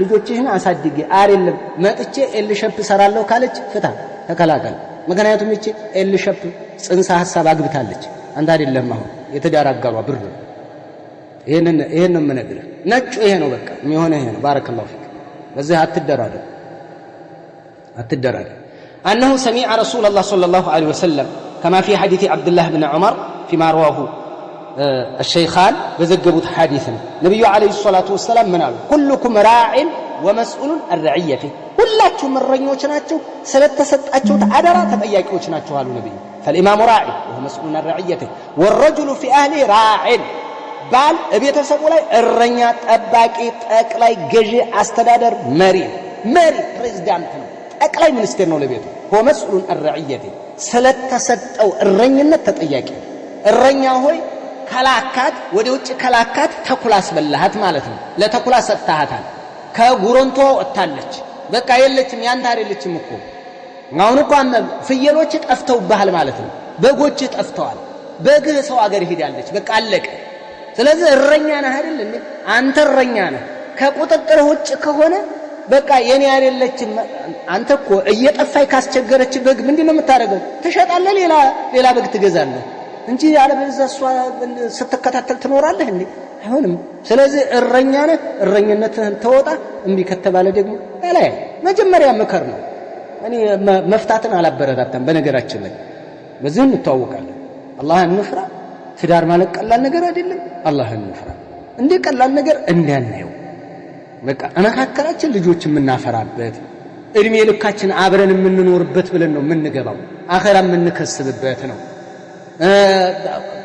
ልጆችሽን አሳድጊ አይደለም መጥቼ ኤልሸፕ ሰራለሁ ካለች ፍታ ተከላከል ምክንያቱም እቺ ኤልሸፕ ጽንሰ ሐሳብ አግብታለች አንተ አይደለም አሁን የተዳራጋሯ ብር ይሄንን ምንነግርህ ነጭ ይሄ ነው በቃ የሚሆነው ይሄ ነው ባረከላሁ ፊክ በዚህ አትደራደር أنه سمع رسول الله صلى الله عليه وسلم كما في حديث عبد الله بن عمر فيما رواه الشيخان بزجبوا حديثا نبي عليه الصلاة والسلام من قال كلكم راع ومسؤول عن رعيته كلكم الرجኞች ናቸው ስለተሰጣቸው አደራ ተጠያቂዎች ናቸው አሉ ነብዩ فالامام راعي وهو مسؤول عن رعيته والرجل في اهله راع ባል ቤተሰቡ ላይ እረኛ ጠባቂ ጠቅላይ ገዢ አስተዳደር መሪ ፕሬዝዳንት ነው ጠቅላይ ሚኒስትር ነው ለቤቱ هو مسؤول عن رعيته ስለተሰጠው እረኝነት ተጠያቂ እረኛ ሆይ ከላካት ወደ ውጭ ከላካት ተኩላ አስበላሃት ማለት ነው ለተኩላ ሰጣሃታል ከጉሮንቶ ወጣለች በቃ የለችም ያንተ አይደለችም እኮ አሁን እኮ ፍየሎች ጠፍተውብሃል ማለት ነው በጎች ጠፍተዋል በግህ ሰው አገር ሄዳለች በቃ አለቀ ስለዚህ እረኛ ነህ አይደል እንዴ አንተ እረኛ ነህ ከቁጥጥር ውጭ ከሆነ በቃ የኔ አይደለችም አንተ እኮ እየጠፋይ ካስቸገረች በግ ምንድነው የምታረገው ትሸጣለህ ሌላ በግ ትገዛለህ እንጂ ያለበለዚያ እሷ ስትከታተል ትኖራለህ እንዴ? አይሆንም። ስለዚህ እረኛ ነህ፣ እረኝነትህን ተወጣ። እምቢ ከተባለ ደግሞ አላይ መጀመሪያ ምክር ነው። እኔ መፍታትን አላበረታታም። በነገራችን ላይ በዚህ እንተዋወቃለን። አላህን እንፍራ። ትዳር ማለት ቀላል ነገር አይደለም። አላህን እንፍራ። እንደ ቀላል ነገር እንዳናየው። በቃ መካከላችን ልጆች የምናፈራበት እድሜ ልካችን አብረን የምንኖርበት ብለን ነው የምንገባው። አኺራ የምንከስብበት ነው።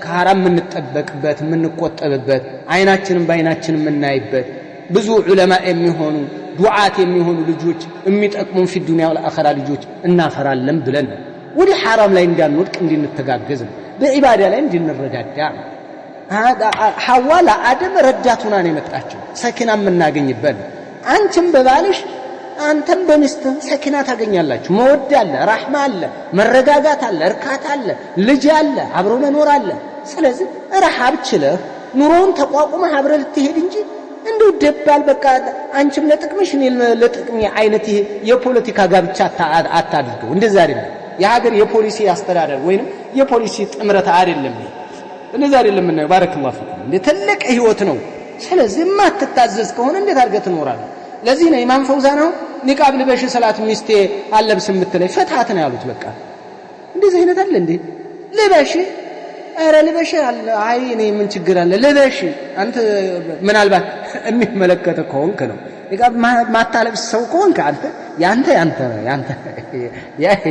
ከሐራም የምንጠበቅበት የምንቆጠብበት፣ አይናችንን በአይናችን የምናይበት፣ ብዙ ዑለማ የሚሆኑ ዱዓት የሚሆኑ ልጆች የሚጠቅሙን ፊ ዱንያ ወልአኺራ ልጆች እናፈራለን ብለን ነው። ወደ ሐራም ላይ እንዳንወድቅ እንድንተጋገዝ ነው። በዒባዳ ላይ እንድንረዳዳ ነው። ሐዋ ለአደም ረዳቱና ነው የመጣችው። ሰኪና የምናገኝበት ነው። አንቺም በባልሽ አንተም በሚስትህ ሰኪና ታገኛላችሁ። መወድ አለ፣ ረሕማ አለ፣ መረጋጋት አለ፣ እርካታ አለ፣ ልጅ አለ፣ አብሮ መኖር አለ። ስለዚህ ረሃብ ችለህ ኑሮውን ተቋቁመህ አብረህ ልትሄድ እንጂ እንደው ደባል በቃ አንቺም ለጥቅምሽ እኔም ለጥቅሜ አይነት ይሄ የፖለቲካ ጋብቻ አታድርገው። እንደዛ አይደለም። የሀገር የፖሊሲ አስተዳደር ወይንም የፖሊሲ ጥምረት አይደለም። እንደዛ አይደለም ነው። ባረከላሁ ፊኩም። እንደ ትልቅ ህይወት ነው። ስለዚህ የማትታዘዝ ከሆነ እንዴት አድርገህ ትኖራለህ? ለዚህ ነው ኢማም ፈውዛን ነው ኒቃብ ልበሽ ሰላት ሚስቴ አለብስም የምትለኝ ፈታት ነው ያሉት። በቃ እንደዚህ አይነት አለ እንዴ? ልበሽ፣ ኧረ ልበሽ አለ። አይ እኔ ምን ችግር አለ ልበሽ። አንተ ምናልባት የሚመለከተ ከሆንክ ነው። ኒቃብ ማታለብስ ሰው ከሆንክ አንተ ያንተ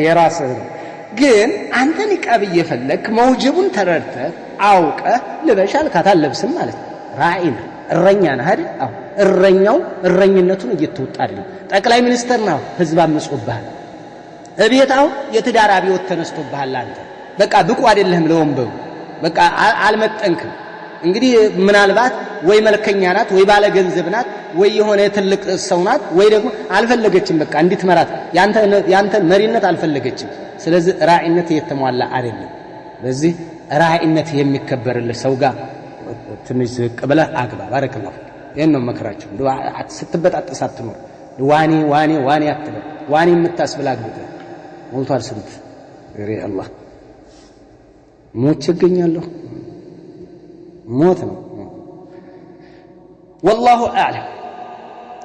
የራስህ ነው። ግን አንተ ኒቃብ እየፈለክ መውጅቡን ተረድተህ አውቀህ ልበሽ አልካት አለብስም ማለት ነው። ራዒ ነህ፣ እረኛ ነህ አይደል? አዎ እረኛው እረኝነቱን እየተወጣ አይደለም። ጠቅላይ ሚኒስትር ነው፣ ህዝብ አምጾብሃል። እቤታው የትዳር አብዮት ተነስቶብሃል። አንተ በቃ ብቁ አይደለህም ለወንበሩ። በቃ አልመጠንክም። እንግዲህ ምናልባት ወይ መልከኛ ናት ወይ ባለ ገንዘብ ናት ወይ የሆነ ትልቅ ሰው ናት ወይ ደግሞ አልፈለገችም። በቃ እንድትመራት ያንተ መሪነት አልፈለገችም። ስለዚህ ራዒነት የተሟላ አይደለም። በዚህ ራዒነት የሚከበርልህ ሰው ጋር ትንሽ ዝቅ ብለህ አግባ። ባረከላሁ ይሄን ነው መከራችሁ። ስትበጣጠስ አትኖር። ዋኔ አትበል። ዋኔ የምታስብል አግብተህ ሞልቷል። ስንት አላህ ሞት ይገኛለሁ። ሞት ነው። ወላሁ አዕለም።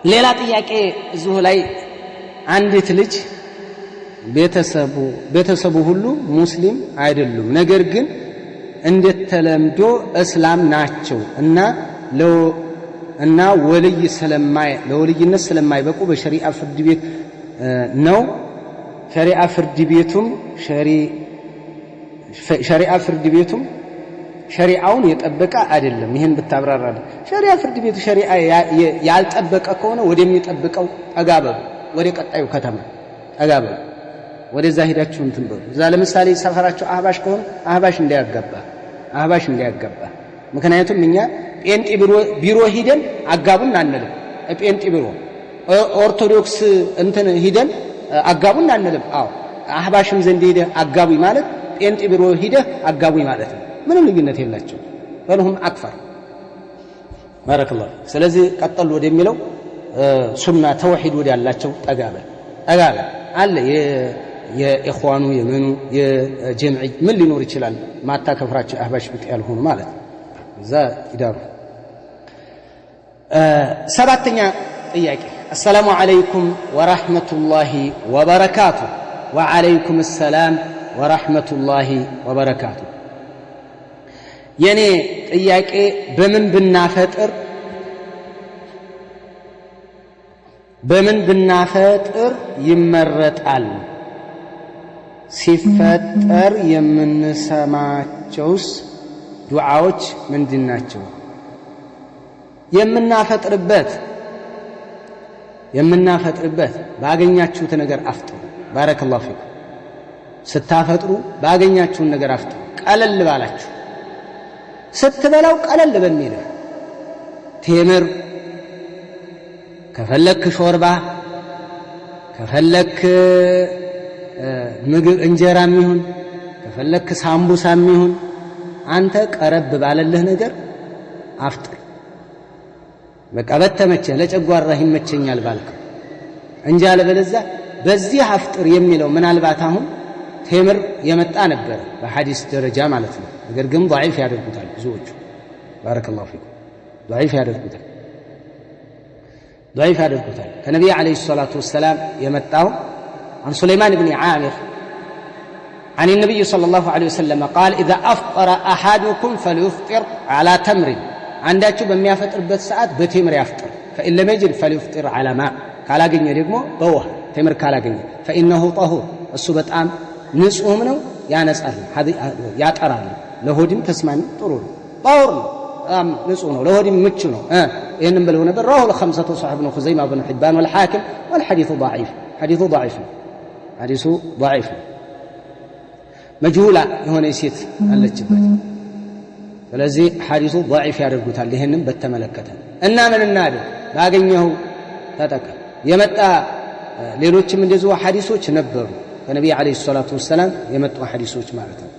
ሌላ ጥያቄ እዚሁ ላይ አንዲት ልጅ ቤተሰቡ ሁሉ ሙስሊም አይደሉም፣ ነገር ግን እንዴት ተለምዶ እስላም ናቸው እና ለወልይነት ስለማይበቁ በሸሪዓ ፍርድ ቤት ነው። ሸሪዓ ፍርድ ቤቱም ሸሪዓውን የጠበቀ አይደለም። ይሄን ብታብራራለ። ሸሪዓ ፍርድ ቤቱ ሸሪዓ ያልጠበቀ ከሆነ ወደሚጠብቀው ጠጋበሉ፣ ወደ ቀጣዩ ከተማ ጠጋበሉ። ወደዛ ሄዳችሁ እንትን በሉ። እዛ ለምሳሌ ሰፈራቸው አህባሽ ከሆነ አህባሽ እንዳያጋባ። ምክንያቱም እኛ ጴንጤ ቢሮ ሂደን አጋቡን አንልም። ጴንጤ ቢሮ ኦርቶዶክስ እንትን ሂደን አጋቡን አንልም። አዎ አህባሽም ዘንድ ሄደህ አጋቡ ማለት ጴንጤ ቢሮ ሂደህ አጋቡ ማለት ነው። ምንም ልዩነት የላቸው። ወለሁም አክፈር ባረከላሁ። ስለዚህ ቀጠሉ ወደሚለው ሱና ተውሂድ ወደ ያላቸው ጠጋበል አለ። የኢኽዋኑ የመኑ የጀምዒ ምን ሊኖር ይችላል? ማታከፍራቸው አህባሽ ብቅ ያልሆኑ ማለት ነው። እዛ ይዳሩ። ሰባተኛ ጥያቄ አሰላሙ አለይኩም ወራህመቱላሂ ወበረካቱ። ወአለይኩም ሰላም ወራህመቱላሂ ወበረካቱ። የኔ ጥያቄ በምን ብናፈጥር ይመረጣል? ሲፈጠር የምንሰማቸውስ ዱዓዎች ምንድናቸው? የምናፈጥርበት ባገኛችሁት ነገር አፍጥሩ። ባረከላሁ ፊኩም። ስታፈጥሩ ባገኛችሁት ነገር አፍጥሩ። ቀለል ባላችሁ ስትበላው ቀለል በሚልህ ቴምር ከፈለክ ሾርባ ከፈለክ ምግብ እንጀራም ይሁን ከፈለክ ሳምቡሳም ይሁን አንተ ቀረብ ባለልህ ነገር አፍጥር። በቃ በተመቸህ ለጨጓራህ ይመቸኛል ባልክ እንጂ አለበለዚያ በዚህ አፍጥር የሚለው ምናልባት አሁን ቴምር የመጣ ነበር በሐዲስ ደረጃ ማለት ነው። ነገር ግን ضعيف ያደርጉታል ብዙዎቹ ባረከላሁ ፊኩም ضعيف ያደርጉታል ከነብዩ አለይሂ ሰላቱ ወሰለም የመጣው عن سليمان بن عامر عن النبي صلى الله عليه وسلم قال إذا أفطر أحدكم فليفطر على تمر عنداچو በሚያፈጥርበት ሰዓት በቴምር ያፍጥር فإن لم يجد فليفطر على ماء ካላገኘ ደግሞ በውሃ ቴምር ካላገኘ فإنه طهور እሱ በጣም ንጹህም ነው ያነጻል ያጠራል ለሆድም ተስማሚ ጥሩ ነው طهور ነው ንጹህ ነው ለሆድም ምቹ ነው ይሄንን ብለው ነበር رواه الخمسة صحيح ابن خزيمة بن حبان والحاكم والحديث ضعيف حديث ضعيف مجهولة የሆነ ሴት አለችበት ስለዚህ ሐዲሱ ضعيف ያደርጉታል ይሄንን በተመለከተ እና ምን እናድርግ ባገኘው ተጠቀም የመጣ ሌሎችም እንደዚህ ሐዲሶች ነበሩ ከነብዩ አለይሂ ሰላቱ ወሰለም የመጡ ሐዲሶች ማለት ነው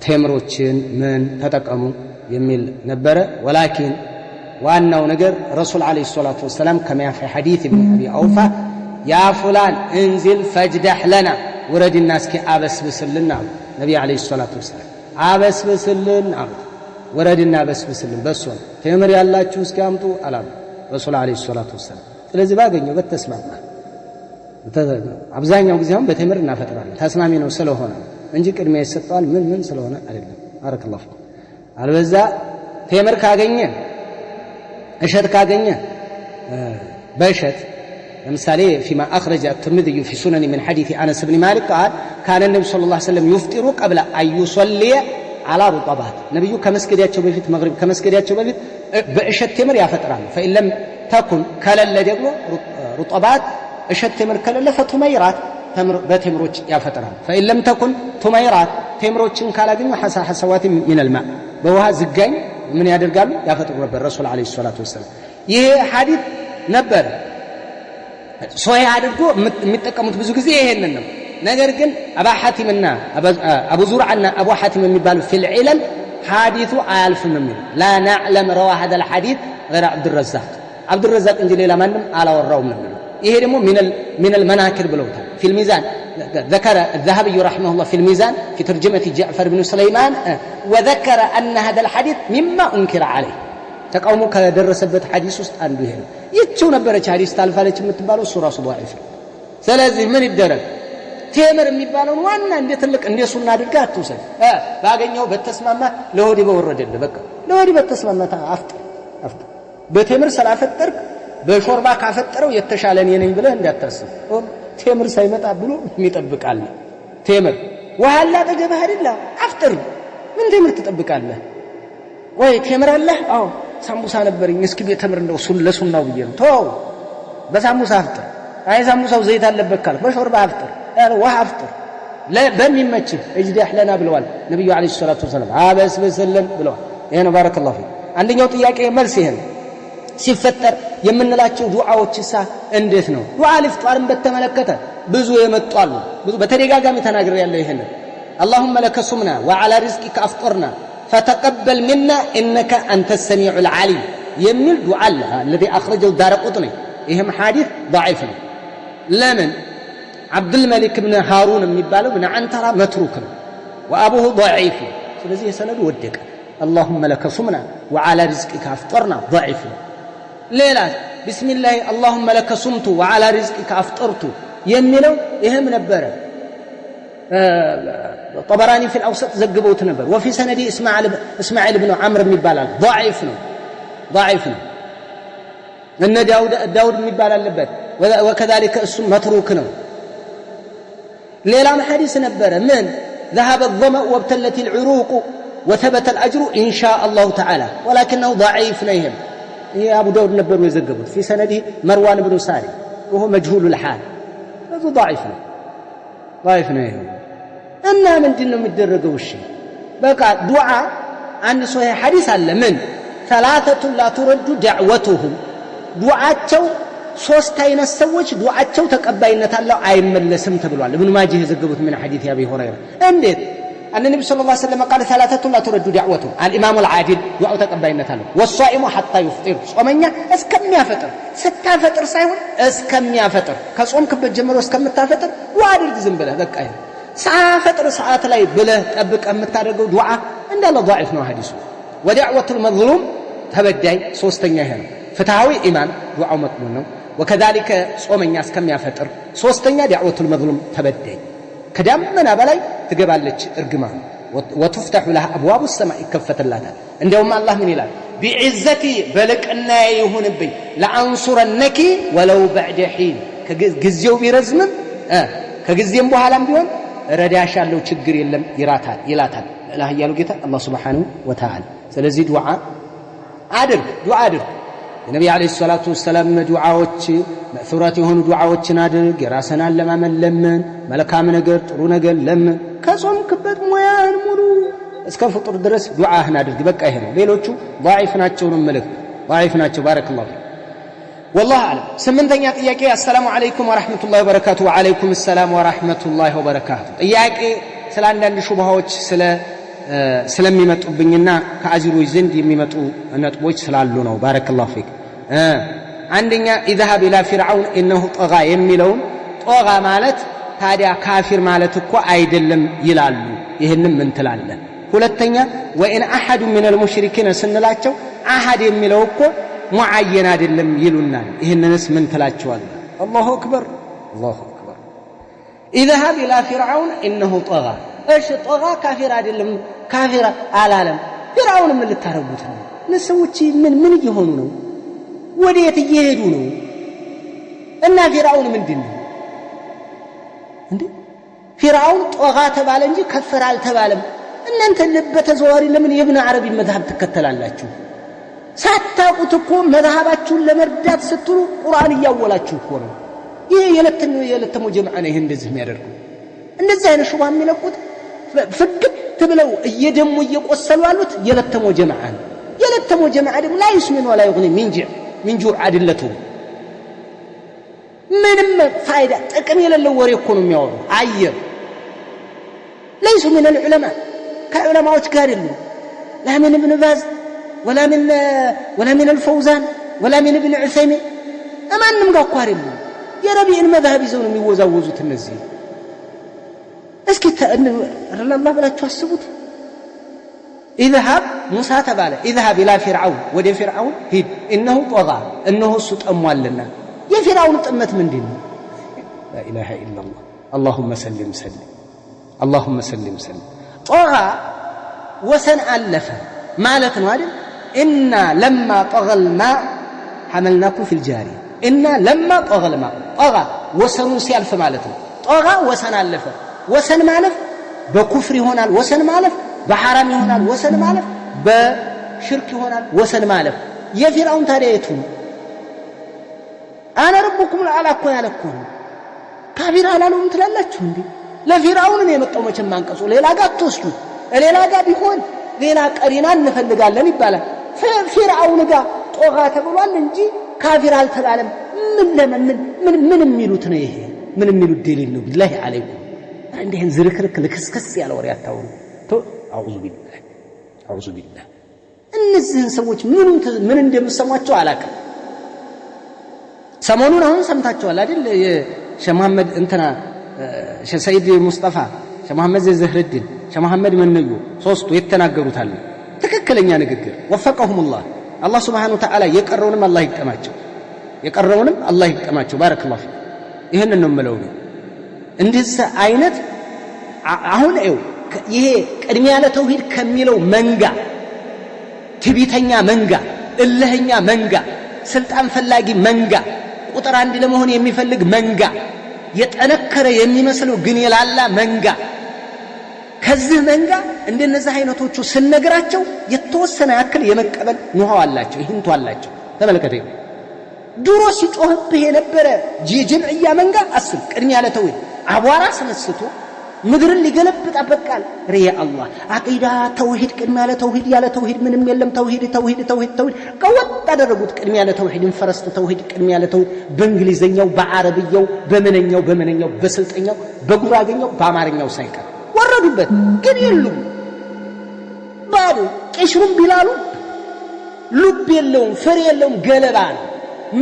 ቴምሮችን ምን ተጠቀሙ የሚል ነበረ ወላኪን ዋናው ነገር ረሱል አለይሂ ሰላቱ ወሰለም ከማ في حديث ابن ابي اوفى يا فلان انزل فاجدح لنا ወረድና እስኪ አበስብስልን አሉ ነብዩ አለይሂ ሰላቱ ወሰለም አበስብስልን አሉ ወረድና አበስብስልን በሱ ቴምር ያላችሁ እስኪ አምጡ አላሉ ረሱል አለይሂ ሰላቱ ወሰለም ስለዚህ ባገኘው በተስማማ አብዛኛው ጊዜም በቴምር እናፈጥራለን ተስማሚ ነው ስለሆነ እንጂ ቅድሚያ ይሰጣል ምን ስለሆነ አይደለም ባረከላሁ አልበዛ ቴምር ካገኘ እሸት ካገኘ በእሸት لمثالي فيما أخرج الترمذي في سنن من حديث أنس بن مالك قال كان النبي صلى الله عليه وسلم يفطر قبل أن يصلي على رطبات نبي كمسكدياتشو بفيت مغرب كمسكدياتشو بفيت بأشد تمر يفتران فإن لم تكن كلل دغمو رطبات أشد تمر كلل فتميرات تمر بتمروج يفتران فإن لم تكن تميرات تمروجن ካላገኙ حسوات من الماء በውሃ ዝጋኝ ምን ያደርጋሉ ያፈጥሩ ነበር ረሱል አለይሂ ሰላቱ ወሰለም ይሄ ሐዲስ ነበር ሶይ አድርጎ የሚጠቀሙት ብዙ ጊዜ ይሄንን ነው ነገር ግን አባ ሐቲምና አቡ ዙርዓና አቡ ሐቲም የሚባሉ في العلل ሐዲሱ አያልፍም የሚል لا نعلم روى هذا الحديث غير عبد الرزاق እንጂ ሌላ ማንም አላወራውም ነው ይሄ ደግሞ من المناكر ብለውታል في الميزان ذكر الذهبي رحمه الله في الميزان في ترجمة جعفر بن سليمان وذكر أن هذا الحديث مما أنكر عليه ተቃውሞ ከደረሰበት ሐዲስ ውስጥ አንዱ ይሄ ነው ይቺው ነበረች ሐዲስ ታልፋለች የምትባለው እሱ ራሱ ضعيف ስለዚህ ምን ይደረግ ቴምር የሚባለው ዋና እንደ ትልቅ እንደ ሱና አድርጋ አትውሰድ ባገኘው በተስማማ ለሆዲ በወረደልህ በቃ ለሆዲ በተስማማ አፍጥር በቴምር ስላፈጠርክ በሾርባ ካፈጠረው የተሻለ ነኝ ብለህ እንዳታስብ ቴምር ሳይመጣ ብሎ የሚጠብቃል ቴምር ወሃላ ተገበህ አይደል አፍጥር ምን ቴምር ትጠብቃለህ ወይ ቴምር አለ አዎ ሳምቡሳ ነበርኝ እስኪ በተምር እንደው ለሱናው ብዬ ነው ተው በሳምቡሳ አፍጥር አይ ሳምቡሳው ዘይት አለበት ካልክ በሾርባ አፍጥር ውሃ አፍጥር በሚመች እጅዳህ ለና ብለዋል ነብዩ አለይሂ ሰላቱ ወሰለም አበስብስልን ብለዋል ይሄ ነው ባረከላሁ ፊክ አንደኛው ጥያቄ መልስ ይሄ ነው ሲፈጠር የምንላቸው ዱዓዎችሳ እንዴት ነው ዱዓ ለፍጧርን በተመለከተ ብዙ የመጣሉ ብዙ በተደጋጋሚ ተናግሬ ያለው ይሄ ነው اللهم لك صمنا وعلى رزقك افطرنا فتقبل منا انك انت السميع العليم يمل دعاء الذي اخرجه الدارقطني ይሄም ሐዲስ ضعيف ነው ለምን عبد الملك بن هارون የሚባለው بن عنترة متروك ነው وابوه ضعيف ስለዚህ የሰነዱ ወደቀ اللهم لك صمنا وعلى رزقك افطرنا ضعيف ሌላ بسم الله اللهم لك صمت وعلى رزقك افطرت የሚለው ይሄም ነበረ طبراني في الأوسط زقبوت نبر وفي سندي إسماعيل بن عمرو ميبالال ضعيف ነው ان داود ميبالال لبت وكذلك اسم متروك ነው ሌላም ሐዲስ ነበረ من ذهب الظمأ وابتلت العروق وثبت الأجر إن شاء الله تعالى ولكنه ضعيف نيهم يا أبو داود نبروا يزقبوت في سنده مروان بن ساري وهو مجهول الحال هذا ضعيف نيهم እና ምንድነው የሚደረገው እሺ በቃ ዱዓ አንድ ሰው ሐዲስ አለ ምን ثلاثه لا ترد دعوتهم ዱዓቸው ሶስት አይነት ሰዎች ዱዓቸው ተቀባይነት አለው አይመለስም ተብሏል ኢብኑ ማጂህ የዘገቡት ምን ሐዲስ አቢ ሁረይራ እንዴት النبي صلى الله عليه وسلم قال ثلاثه لا ترد دعوتهم الامام العادل دعاء ተቀባይነት አለው والصائم حتى يفطر ጾመኛ እስከሚያፈጥር ስታፈጥር ሳይሆን እስከሚያፈጥር ከጾምክበት ጀምሮ እስከምታፈጥር ዱዓ አድርግ ዝም ብለህ በቃ ሳፈጥር ሰዓት ላይ ብለህ ጠብቀህ የምታደርገው ዱዓ እንደ እንዳለ ضعيف ነው ሐዲሱ ودعوة المظلوم ተበዳይ ሶስተኛ ይሄ ነው ፍትሃዊ ኢማም ዱዓው መቅቡል ነው وكذلك ጾመኛ እስከሚያፈጥር ሶስተኛ دعوة المظلوم ተበዳይ ከዳመና በላይ ትገባለች እርግማን وتفتح لها ابواب السماء ይከፈትላታል እንደውም አላህ ምን ይላል بعزتي በልቅና ይሁንብኝ لانصرنك ولو بعد حين ከጊዜው ቢረዝምም ከጊዜም በኋላም ቢሆን ረዳሻለው ችግር የለም ይላታል الله ያለው ጌታ አላህ Subhanahu Wa Ta'ala ስለዚህ ዱዓ አድርግ የነብዩ አለይሂ ሰላቱ ወሰለም ዱዓዎች መፍራት የሆኑ ዱዓዎችን አድርግ የራስህን አለማመን ለምን መልካም ነገር ጥሩ ነገር ለምን ከጾምክበት ሙያን ሙሉ እስከ ፍጡር ድረስ ዱዓህን አድርግ በቃ ይሄ ነው ሌሎቹ ضعيف ናቸው ነው መልክ ضعيف ናቸው ባረከላሁ والله اعلم ስምንተኛ ጥያቄ አሰላሙ አለይኩም ወራህመቱላሂ ወበረካቱ ወአለይኩም ሰላም ወራህመቱላሂ ወበረካቱ ጥያቄ ስለ አንዳንድ ሹብሃዎች ስለሚመጡብኝና ከአጅሮች ዘንድ የሚመጡ ነጥቦች ስላሉ ነው ባረከላሁ ፊክ አንደኛ اذهب الى فرعون انه طغى የሚለው ጦጋ ማለት ታዲያ ካፊር ማለት እኮ አይደለም ይላሉ ይሄንን ምን ትላለህ ሁለተኛ ወኢን አሐዱ من المشركين ስንላቸው አሐድ የሚለው እኮ ሙዓየን አይደለም ይሉናል ይሄንንስ ምን ትላቸዋለህ አላሁ አክበር اذهب الى فرعون انه طغى ايش طغى كافر አይደለም ካፊር አላለም ፍርዓውን ምን ልታረጉት ነው ለሰዎች ምን እየሆኑ ነው ወዴት እየሄዱ ነው እና ፍርዓውን ምንድነው እንዴ ፍርዓውን ጦጋ ተባለ እንጂ ከፈረ አልተባለም እናንተ ለበተዘዋሪ ለምን የብነ አረቢ መዝሐብ ትከተላላችሁ ሳታቁት እኮ መዝሐባችሁን ለመርዳት ስትሉ ቁርአን እያወላችሁ እኮ ነው ይሄ የለተሙ ጀማዓ ነው ይሄ እንደዚህ የሚያደርጉ እንደዚህ አይነት ሹብሃ የሚለቁት ፍቅት ብለው እየደሙ እየቆሰሉ ያሉት የለተሙ ጀማዓ ደግሞ لا يسمن ولا يغني من جوع عدلته ምንም ፋይዳ ጥቅም የሌለው ወሬ እኮ ነው የሚያወሩ አየር ليس من العلماء ከዑለማዎች ጋር አይደሉም لا من ابن باز ولا من الفوزان ولا من ابن عثيمين ማንም ጋር እኮ አይደሉም የረቢዕን መዝሐብ ይዘው ነው የሚወዛወዙት እነዚህ እስኪ الله ብላችሁ አስቡት اذهب موسى تباله اذهب الى فرعون ወደ فرعون ሂድ انه طغى انه سطሟልና የፍርዓውን ጥመት ምንድነው لا اله الا الله اللهم اللهم سلم طغى وسن አለፈ ማለት ነው አይደል إنا لما طغى الماء حملناكم في الجارية إنا لما طغى الماء طغى وسنو ሲያልፍ ማለት ነው طغى وسن አለፈ ወሰን ማለፍ በኩፍር ይሆናል ወሰን ማለፍ በሐራም ይሆናል ወሰን ማለፍ በሽርክ ይሆናል ወሰን ማለፍ የፍርዓውን ታዲያቱ አና ረብኩም አላኩ ያለኩ ካፊር አላሉም ትላላችሁ እንዴ ለፍርዓውን ነው የመጣው መቼም አንቀጹ ሌላ ጋር ተወስዱ ሌላ ጋር ቢሆን ሌላ ቀሪና እንፈልጋለን ይባላል ፍርዓውን ጋር ጦጋ ተብሏል እንጂ ካፊር አልተባለም ምን የሚሉት ነው ይሄ ምን የሚሉት ደሊል ነው ቢላሂ አለይኩም እንደህን ዝርክርክ ለከስከስ ያለ ወሬ አታውሩ አውዙ ቢላህ እነዚህን ሰዎች ምን እንደምሰማቸው አላውቅም ሰሞኑን አሁን ሰምታችኋል አይደል ሸህ መሐመድ እንትና ሸህ ሰይድ ሙስጠፋ ሸህ መሐመድ ዘህረዲን ሸህ መሐመድ መንዩ ሶስቱ የተናገሩታል ትክክለኛ ንግግር ወፈቀሁሙላህ አላህ Subhanahu Wa Ta'ala የቀረውንም አላህ ይቀማቸው ባረከላሁ ፊክ ይሄንን ነው የምለው እንደዛ አይነት አሁን ይሄ ቅድሚያ ለተውሂድ ከሚለው መንጋ ትቢተኛ መንጋ እልህኛ መንጋ ስልጣን ፈላጊ መንጋ ቁጥር አንድ ለመሆን የሚፈልግ መንጋ የጠነከረ የሚመስለው ግን የላላ መንጋ ከዚህ መንጋ እንደነዚህ አይነቶቹ ስነግራቸው የተወሰነ ያክል የመቀበል ኑሃው አላቸው ይህንቱ አላቸው ተመልከቱ ድሮ ሲጮህብህ የነበረ ጅምዕያ መንጋ አስብ ቅድሚያ ለተውሂድ አቧራ ስነስቶ ምድርን ሊገለብጥ አበቃል ሪያ አላህ አቂዳ ተውሂድ ቅድሚያ ለተውሂድ ያለ ተውሂድ ምንም የለም ተውሂድ ቀወጥ አደረጉት ቅድሚያ ለተውሂድን ፈረስተ ተውሂድ ቅድሚያ ለተውሂድ በእንግሊዘኛው በአረብኛው በመነኛው በስልጠኛው በጉራገኛው በአማርኛው ሳይቀር ወረዱበት ግን የሉም ባዶ ቅሽሩም ቢላሉ ልብ የለውም ፍሬ የለውም ገለባ ነው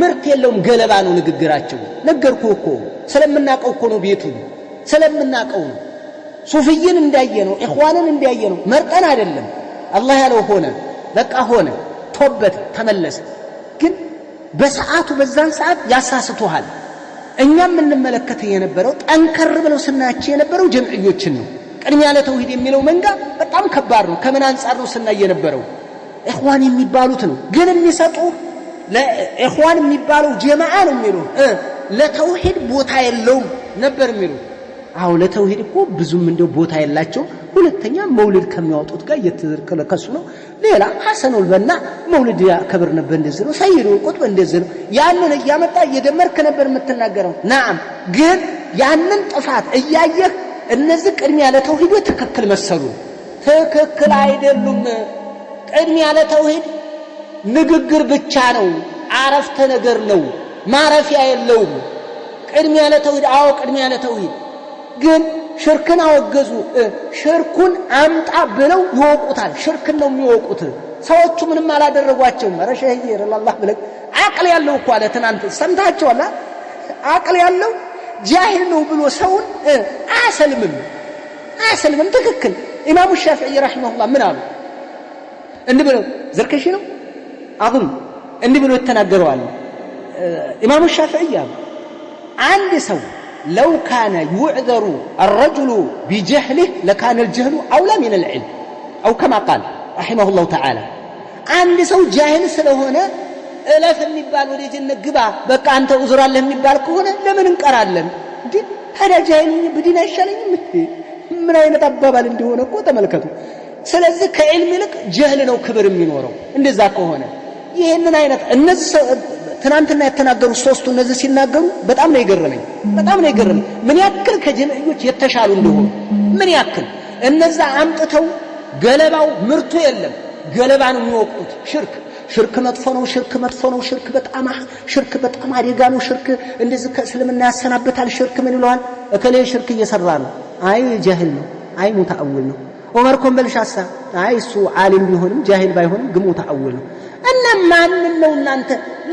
ምርት የለውም ገለባ ነው ንግግራቸው ነገርኩ እኮ ስለምናቀው እኮ ነው ቤቱ ስለምናቀው ነው ሱፊይን እንዳየነው ኢኽዋንን እንዳየነው መርጠን አይደለም አላህ ያለው ሆነ በቃ ሆነ ቶበት ተመለሰ ግን በሰዓቱ በዛን ሰዓት ያሳስቱሃል እኛም እንመለከተ የነበረው ጠንከር ብለው ስናያቸው የነበረው ጀምዕዮችን ነው ቅድሚያ ለተውሂድ የሚለው መንጋ በጣም ከባድ ነው ከምን አንፃር ነው ስናይ የነበረው ኢኽዋን የሚባሉት ነው ግን የሚሰጡ ለኢኽዋን የሚባለው ጀማዓ ነው የሚሉ ለተውሂድ ቦታ የለውም ነበር የሚሉ አው ለተውሂድ እኮ ብዙም እንደው ቦታ የላቸው ሁለተኛ መውሊድ ከሚያወጡት ጋር እየተከለከሱ ነው ሌላ ሐሰኑል በና መውሊድ ያከብር ነበር እንደዚህ ነው ሰይዱ ቁጥብ እንደዚህ ነው ያንን እያመጣ እየደመርክ ነበር የምትናገረው ናም ግን ያንን ጥፋት እያየህ እነዚህ ቅድሚያ ለተውሂድ ትክክል መሰሉ ትክክል አይደሉም ቅድሚያ ለተውሂድ ንግግር ብቻ ነው አረፍተ ነገር ነው ማረፊያ የለውም ቅድሚያ ለተውሂድ አው ቅድሚያ ለተውሂድ ግን ሽርክን አወገዙ ሽርኩን አምጣ ብለው ይወቁታል ሽርክን ነው የሚወቁት ሰዎቹ ምንም አላደረጓቸውም ረሸህዬ ረላህ ብለህ አቅል ያለው እኮ አለ ትናንት ሰምታችኋል አቅል ያለው ጃሂል ነው ብሎ ሰውን አሰልምም ትክክል ኢማሙ ሻፊዒ ረሂመሁላህ ምን አሉ እንዲህ ብለው ዘርከሽ ነው አሁን እንዲህ ብሎ ተናገረዋል ኢማሙ ሻፊዒ አንድ ሰው لو كان يعذر الرجل بجهله لكان الجهل أولى من العلم أو كما قال رحمه الله تعالى عند سو جاهل ስለሆነ እለፍ የሚባል ወደ ጀነት ግባ በቃ አንተ ዑዝር አለ የሚባል ከሆነ ለምን እንቀራለን እንዴ ታዲያ ጃሂልኝ በዲና ይሻለኝም ምን አይነት አባባል እንደሆነ እኮ ተመልከቱ ስለዚህ ከዕልም ይልቅ ጀህል ነው ክብር የሚኖረው እንደዛ ከሆነ ይሄንን አይነት እነዚህ ትናንትና የተናገሩ ሶስቱ እነዚህ ሲናገሩ በጣም ነው የገረመኝ ምን ያክል ከጀምዕዮች የተሻሉ እንደሆኑ ምን ያክል እነዛ አምጥተው ገለባው ምርቱ የለም ገለባ ነው የሚወቁት ሽርክ መጥፎ ነው ሽርክ በጣም አደጋ ነው ሽርክ እንደዚህ ከእስልምና ያሰናበታል ሽርክ ምን ይለዋል እከሌ ሽርክ እየሰራ ነው አይ ጃሂል ነው አይ ሙተአውል ነው ዑመር ኮምበልሻሳ አይ እሱ ዓሊም ቢሆንም ጃሂል ባይሆንም ግን ሙተአውል ነው እና ማን ነው እናንተ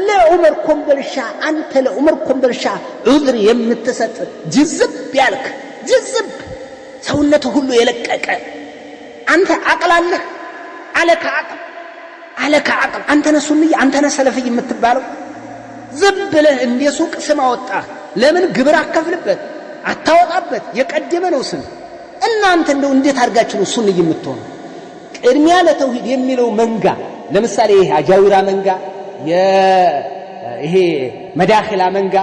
ለዑመር ኮምበልሻ አንተ ለዑመር ኮምበልሻ ዑዝር የምትሰጥ ጅዝብ ያልክ ጅዝብ ሰውነቱ ሁሉ የለቀቀ አንተ አቅላለህ አለካ አቅል አንተ ነሱንይ አንተ ነሰለፈይ የምትባለው ዝብለህ እንደ ሱቅ ስም አወጣ ለምን ግብር አከፍልበት አታወጣበት የቀደመ ነው ስም እናንተ እንደው እንዴት አድርጋችሁ ነው ሱንይ የምትሆኑ ቅድሚያ ለተውሂድ የሚለው መንጋ ለምሳሌ ይሄ አጃዊራ መንጋ ይሄ መዳኺላ መንጋ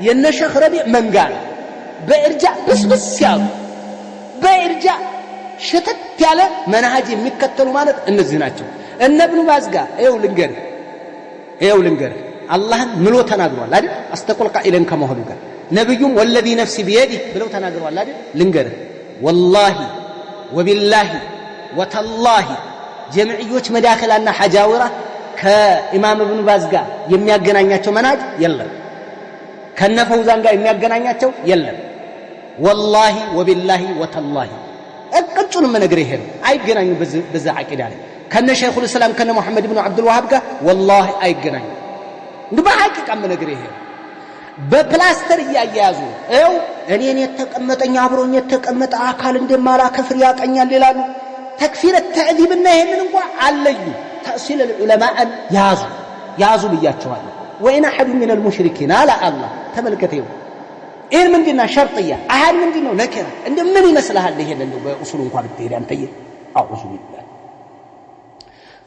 የነሸኽ ረቢዕ መንጋ በእርጃ ብስብስ ያሉ በእርጃ ሸተት ያለ መንሃጅ የሚከተሉ ማለት እነዚህ ናቸው እነ ኢብኑ ባዝ ጋር ይኸው ልንገር አላህን ምሎ ተናግሯል አይደል አስተቆል ቃኢለን ከመሆኑ ጋር ነብዩም ወለዚ ነፍሲ ቢየዲ ብለው ተናግሯል አይደል ልንገር ወላሂ ወቢላሂ ወተላሂ ጀምዕዮች መዳኺላና ሐጃዊራ ከኢማም ኢብኑ ባዝ ጋር የሚያገናኛቸው መንሃጅ የለም ከነፈውዛን ጋር የሚያገናኛቸው የለም ወላሂ ወቢላሂ ወተላሂ እቅጩን መነግር ይሄ ነው አይገናኙ በዛ አቂዳ ላይ ከነ ሸይኹል እስላም ከነ መሐመድ ኢብኑ አብዱል ወሃብ ጋር ወላሂ አይገናኙ እንዴ በሐቂቃ መነግር ይሄ በፕላስተር ያያያዙ እው እኔን የተቀመጠኝ አብሮኝ የተቀመጠ አካል እንደማላ ከፍር ያቀኛል ይላሉ ተክፊር ተዕዚብና ይሄንን እንኳን አለዩ ተእሲል العلماء ያዙ ብያቸዋል ወይና አሐዱ من المشركين على الله ተመልከተው ይሄን ምንድነው ሸርጥያ አሃድ ምንድነው ነከረ እንደምን ይመስልሃል ይሄንን በኡሱሉ እንኳን ብትሄድ አንተዬ አውዙ ቢላህ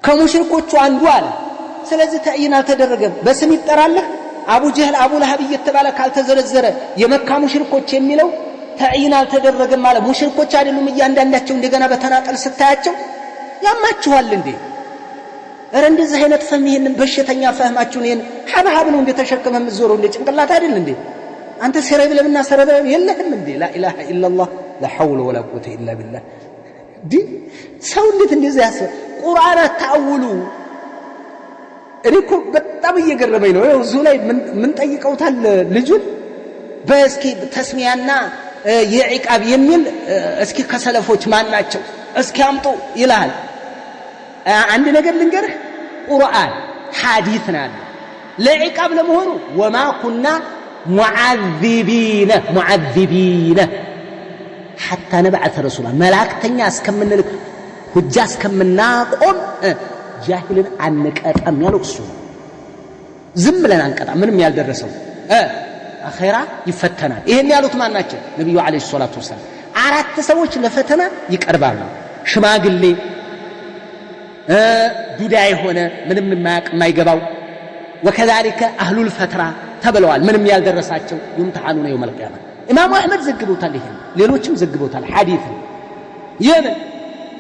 ከሙሽሪኮቹ አንዱ አለ ስለዚህ ተዕይን አልተደረገም በስም ይጠራልህ አቡ ጀህል አቡ ለሃብ እየተባለ ካልተዘረዘረ የመካ ሙሽሪኮች የሚለው ተዕይን አልተደረገም ማለት ሙሽሪኮች አይደሉም እያንዳንዳቸው እንደገና በተናጠል ስታያቸው ያማችኋል እንዴ እረ እንደዚህ አይነት ፈም ይሄንን በሽተኛ ፈህማችሁን ይሄን ሐብሐብ ነው እንደ ተሸከመ ምትዞረው እንደ ጭንቅላት አይደል እንዴ አንተ ሰረብለምና ሰረብ የለህም እንዴ ላ ኢላሃ ኢላላህ ላ ሐውለ ወላ ቁወተ ኢላ ቢላህ ዲ ሰው እንዴት እንደዚህ ያሰብ ቁርአን አታውሉ እኮ በጣም እየገረመኝ ነው እዙ ላይ ምን ጠይቀውታል ልጁን በእስኪ ተስሚያና የዒቃብ የሚል እስኪ ከሰለፎች ማን ናቸው እስኪ አምጡ ይላል አንድ ነገር ልንገርህ ቁርአን ሐዲስ ናል ለዒቃብ ለመሆኑ ወማ ኩና ሙዓዚቢነ حتى نبعث رسولا ملاكتኛ እስከምንልክ ሁጃ እስከምናቆም ጃሂልን አንቀጣም ያለው እሱ ዝም ብለን አንቀጣም ምንም ያልደረሰው አኺራ ይፈተናል ይሄን ያሉት ማን ናቸው ነብዩ አለይሂ ሰላቱ ወሰለም አራት ሰዎች ለፈተና ይቀርባሉ ሽማግሌ ዱዳ የሆነ ምንም የማይገባው ወከዛሊከ አህሉል ፈትራ ተብለዋል ምንም ያልደረሳቸው ይምተሐኑነ የውመል ቂያማ ኢማሙ አህመድ ዘግቦታል ይሄን ሌሎችም ዘግቦታል ሐዲስ የምን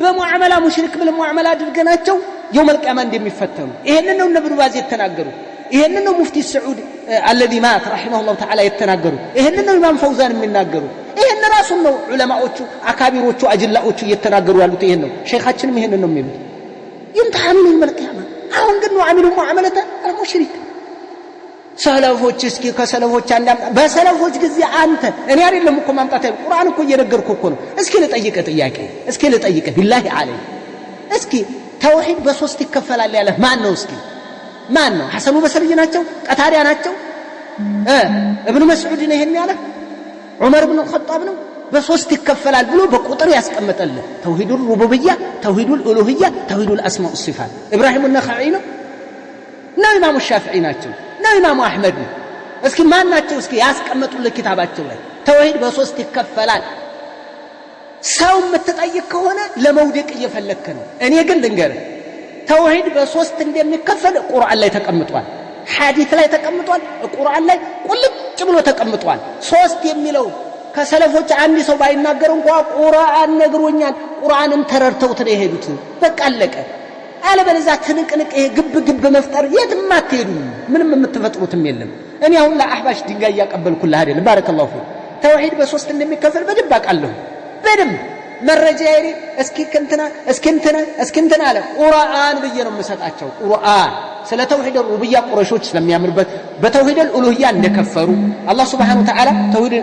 በሙዓመላ ሙሽሪክ بالሙዓመላ አድርገናቸው የውመል ቂያማ እንደሚፈተኑ ይሄን ነው ነብዩ ባዚ የተናገሩ ይሄን ነው ሙፍቲ ሰዑድ الذي مات رحمه الله تعالى የተናገሩ ይሄን ነው ኢማም ፈውዛን የሚናገሩ ይሄን ራሱ ነው ዑለማዎቹ አካቢሮቹ አጅላዎቹ የተናገሩ ያሉት ይሄን ነው ሼኻችንም ይሄን ነው የሚሉት ይምተሐኑ የውመል ቂያማ አሁን ግን ነው አሚሉ ሙዓመለተ المشرك ሰለፎች እስኪ ከሰለፎች አንዳም በሰለፎች ጊዜ አንተ እኔ አይደለም እኮ ማምጣት ቁርአን እኮ እየነገርኩ እኮ ነው እስኪ ልጠይቅ ጥያቄ እስኪ ልጠይቅ ቢላሂ አለይ እስኪ ተውሂድ በሶስት ይከፈላል ያለ ማን ነው እስኪ ማን ነው ሐሰኑ በሰሪ ናቸው ቀታሪያ ናቸው ኢብኑ መስዑድ ነው ይሄን ያለ ዑመር ኢብኑ ኸጣብ ነው በሶስት ይከፈላል ብሎ በቁጥር ያስቀመጠልህ ተውሂዱል ሩቡብያ ተውሂዱል ኡሉህያ ተውሂዱል አስማኡ ወሲፋት ኢብራሂም النخعي ነው ኢማሙ ሻፊዒ ናቸው ነው ኢማሙ አህመድ ነው እስኪ ማን ናቸው እስኪ ያስቀመጡልህ ኪታባቸው ላይ ተውሂድ በሶስት ይከፈላል ሰው የምትጠይቅ ከሆነ ለመውደቅ እየፈለክ ነው እኔ ግን ልንገርህ ተውሂድ በሶስት እንደሚከፈል ቁርአን ላይ ተቀምጧል ሐዲስ ላይ ተቀምጧል ቁርአን ላይ ቁልጭ ብሎ ተቀምጧል ሶስት የሚለው ከሰለፎች አንድ ሰው ባይናገር እንኳን ቁርአን ነግሮኛል ቁርአንን ተረድተውት ነው የሄዱት በቃ አለቀ አለበለዚያ ትንቅንቅ ይሄ ግብ መፍጠር የትም አትሄዱ ምንም የምትፈጥሩትም የለም እኔ አሁን ለአህባሽ ድንጋይ ያቀበልኩልህ አይደል ባረከላሁ ፊክ ተውሂድ በሶስት እንደሚከፈል በደንብ አውቃለሁ በደንብ መረጃ ይሪ እስኪንተና አለ ቁርአን ብዬ ነው የምሰጣቸው ቁርአን ስለ ተውሂድ ሩብያ ቁረይሾች ስለሚያምርበት በተውሂድ ኡሉህያ እንደከፈሩ አላህ Subhanahu Wa Ta'ala ተውሂድ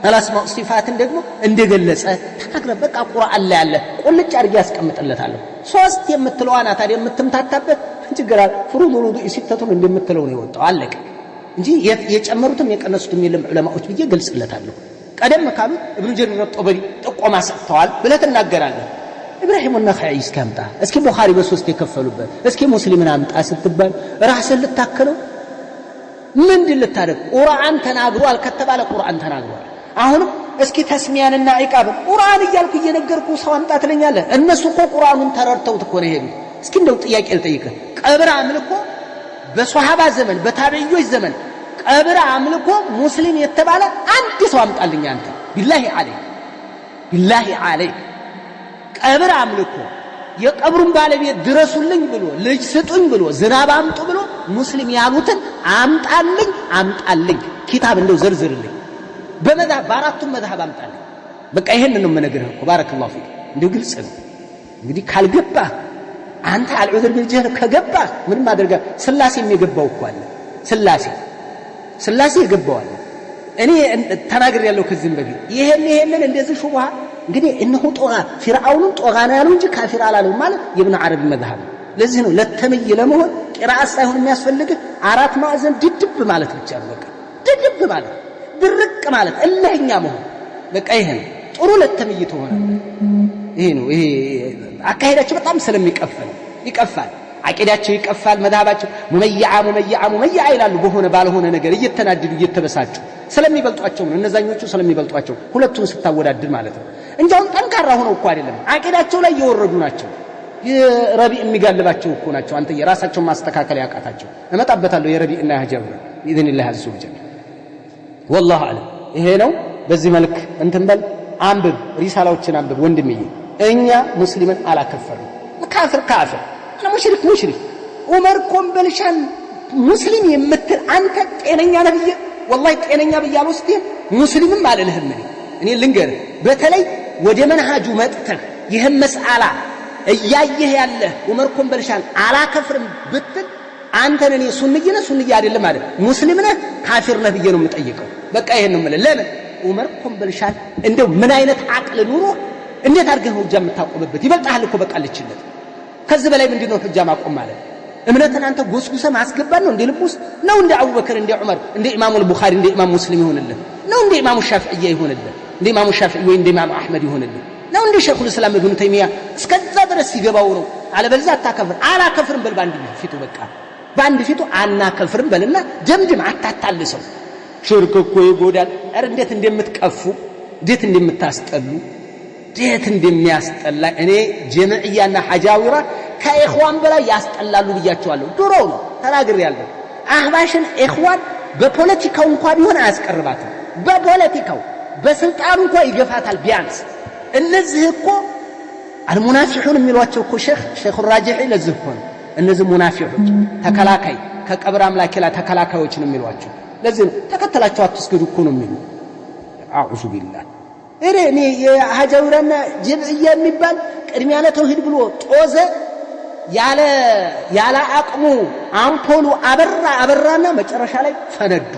አልአስማኡ ሲፋትን ደግሞ እንደገለጸ ተናግረ በቃ ቁርአን ላይ ያለ ቁልጭ አድርጌ ያስቀምጥለታለሁ ሶስት የምትለዋና ታዲያ የምትምታታበት ችግር ፍሩዱል ውዱእ ሲተቱን እንደምትለው ነው የወጣው አለቀ እንጂ የጨመሩትም የቀነሱትም የለም ዑለማዎች ብዬ ገልጽለታለሁ ቀደም ካሉ ኢብኑ ጀሪር الطبري ጥቆማ ሰጥተዋል ብለህ ትናገራለህ ኢብራሂም النخعي እስከምጣ እስኪ ቡኻሪ በሶስት የከፈሉበት እስኪ ሙስሊምን አምጣ ስትባል ራስን ልታከለው ምንድን ልታደርግ ቁርአን ተናግሯል ከተባለ ቁርአን ተናግሯል አሁን እስኪ ተስሚያንና ኢቃብ ቁርአን እያልኩ እየነገርኩ ሰው አምጣ ትለኛለህ እነሱ እኮ ቁርአኑን ተረድተውት እኮ ነው የሄዱት እስኪ እንደው ጥያቄ ልጠይቅህ ቀብር አምልኮ በሷሃባ ዘመን በታቢዒዎች ዘመን ቀብር አምልኮ ሙስሊም የተባለ አንድ ሰው አምጣልኝ አንተ ቢላሂ አለይክ ቀብር አምልኮ የቀብሩን ባለቤት ድረሱልኝ ብሎ ልጅ ስጡኝ ብሎ ዝናብ አምጡ ብሎ ሙስሊም ያሉትን አምጣልኝ ኪታብ እንደው ዘርዝርልኝ በመذهب በአራቱም መذهب አምጣልኝ በቃ ይሄን ነው የምነግርህ እኮ ባረከላሁ ፊክ እንደው ግልጽ ነው እንግዲህ ካልገባ አንተ አልዑዝር ቢልጀህል ከገባ ምንም አድርጋ ስላሴ የሚገባው እኮ አለ ስላሴ ይገባዋል እኔ ተናግር ያለው ከዚህም በፊት ይሄንን እንደዚህ ሹብሃ እንግዲህ እነሆ ጦጋ ፍርዓውን ጦጋና ያለው እንጂ ካፊር አላለው ማለት የኢብኑ አረቢ መذهب ለዚህ ነው ለተመይ ለመሆን ቂራአት ሳይሆን የሚያስፈልግ አራት ማዕዘን ድድብ ማለት ብቻ ነው በቃ ድድብ ማለት ድርቅ ማለት እለህኛ መሆን በቃ ይሄ ነው ጥሩ ለተመይ ተሆነ ይሄ ነው ይሄ አካሄዳቸው በጣም ይቀፋል አቂዳቸው ይቀፋል መذهبቸው ሙመይዓ ይላሉ በሆነ ባልሆነ ነገር እየተናደዱ እየተበሳጩ ስለሚበልጧቸው ነው እነዛኞቹ ስለሚበልጧቸው ሁለቱን ስታወዳድር ማለት ነው እንጃው ጠንካራ ሆነው እኮ አይደለም አቂዳቸው ላይ የወረዱ ናቸው የረቢዕ የሚጋልባቸው እኮ ናቸው አንተ የራሳቸው ማስተካከል ያቃታቸው እመጣበታለሁ የረቢዕና ያጀብ باذنillah عز وجل والله اعلم ይሄ ነው በዚህ መልክ እንትን በል አንብብ ሪሳላዎችን አንብብ ወንድምዬ እኛ ሙስሊምን አላከፈርም ካፍር انا مشرك ዑመር ኮምበልሻን ሙስሊም የምትል አንተ ጤነኛ ነህ ብዬ والله ጤነኛ ብያለሁ እስቲ ሙስሊምም አልልህም እኔ ልንገር በተለይ ወደ መንሃጁ መጥተህ ይሄን መስአላ እያየህ ያለ ዑመር ኮምበልሻን አላከፍርም ብትል አንተ ነኝ ሱንይ አይደለም ማለት ሙስሊም ነህ ካፊር ነህ ብዬ ነው የምጠይቀው በቃ ይሄን ነው ማለት ለምን ዑመር ኮምበልሻን እንደው ምን አይነት አቅል ኑሮ እንዴት አድርገህ ነው ጃም ታቆምበት ይበልጣል እኮ በቃ ልችለት ከዚህ በላይ ምንድነው ህጃ ማቆም ማለት እምነትን አንተ ጎስጉሰ ማስገባን ነው እንደ ልብስ ነው እንደ አቡበከር እንደ ዑመር እንደ ኢማሙ አልቡኻሪ እንደ ኢማሙ ሙስሊም ይሆንልህ ነው እንደ ኢማሙ ሻፊዒ ይሆንልህ እንደ ኢማሙ ሻፊዒ ወይ እንደ ኢማሙ አህመድ ይሆንልህ ነው እንደ ሸይኹል እስላም ኢብኑ ተይሚያ እስከዛ ድረስ ሲገባው ነው አለበለዛ አላከፍርም በል ባንድ ፊቱ በቃ ባንድ ፊቱ አናከፍርም በልና ደምድም አታታልሰው ሽርክ እኮ ይጎዳል አረ እንዴት እንደምትቀፉ እንዴት እንደምታስጠሉ እንዴት እንደሚያስጠላ እኔ ጀምዕያና ሐጃዊራ ከኢኽዋን በላይ ያስጠላሉ ብያቸዋለሁ ድሮ ነው ተናግሬያለሁ አህባሽን ኢኽዋን በፖለቲካው እንኳን ቢሆን አያስቀርባትም በፖለቲካው በስልጣኑ እንኳን ይገፋታል ቢያንስ እነዚህ እኮ አልሙናፊቁን የሚሏቸው እኮ ሼኹ ራጂሒ ለዚህ እኮ ነው እነዚህ ሙናፊቆች ተከላካይ ከቀብር አምላኪላ ተከላካዮችን የሚሏቸው ለዚህ ነው ተከተላቸው አትስገዱ እኮ ነው የሚሉ አዑዙ ቢላህ እኔ የሐጃዊራና ጀምዕያ የሚባል ቅድሚያ ለተውሂድ ብሎ ጦዘ ያለ አቅሙ አምፖሉ አበራና መጨረሻ ላይ ፈነዱ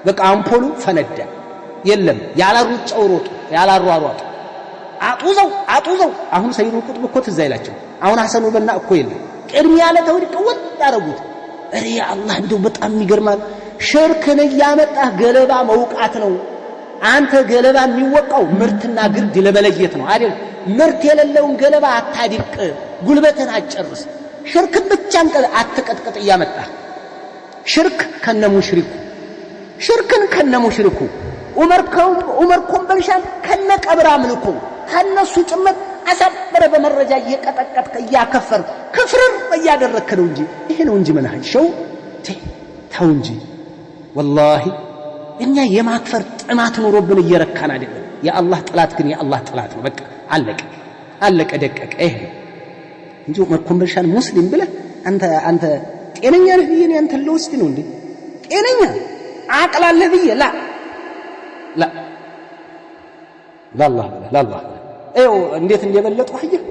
በቃ አምፖሉ ፈነዳ የለም ያላሩጫው ሮጡ ያላሯሯጡ አጡዘው አሁን ሰይዱ ቁጥብ እኮ ትዝ አይላቸው አሁን ሐሰኑ በና እኮ የለም ቅድሚያ ለተውሂድ ቀወጥ ያረጉት እሬ አላህ እንደው በጣም ይገርማል ሽርክን ያመጣህ ገለባ መውቃት ነው አንተ ገለባ የሚወቃው ምርትና ግርድ ለመለየት ነው አይደል ምርት የሌለውን ገለባ አታድቅ ጉልበትን አጨርስ ሽርክ ብቻ አትቀጥቅጥ ያመጣህ ሽርክ ከነሙሽሪኩ ዑመር ኮምበልሻን ከነቀብር አምልኮ ከነሱ ጭምር አሳበረ በመረጃ እየቀጠቀጥከ እያከፈር ክፍር እያደረክ ነው እንጂ ይሄ ነው እንጂ መንሃጅ ሸው ተው እንጂ ወላሂ እኛ የማክፈር ጥማት ኖሮብን እየረካን አይደለም የአላህ ጥላት ግን የአላህ ጥላት ነው በቃ አለቀ ደቀቀ ይሄ እንጂ ዑመር ኮምበልሻን ሙስሊም ብለህ አንተ ጤነኛ ነህ ብዬ አንተ ለውስጥ ነው እንዴ ጤነኛ አቅላለህ ብዬ ላ እው እንዴት እንደበለጡ አየህ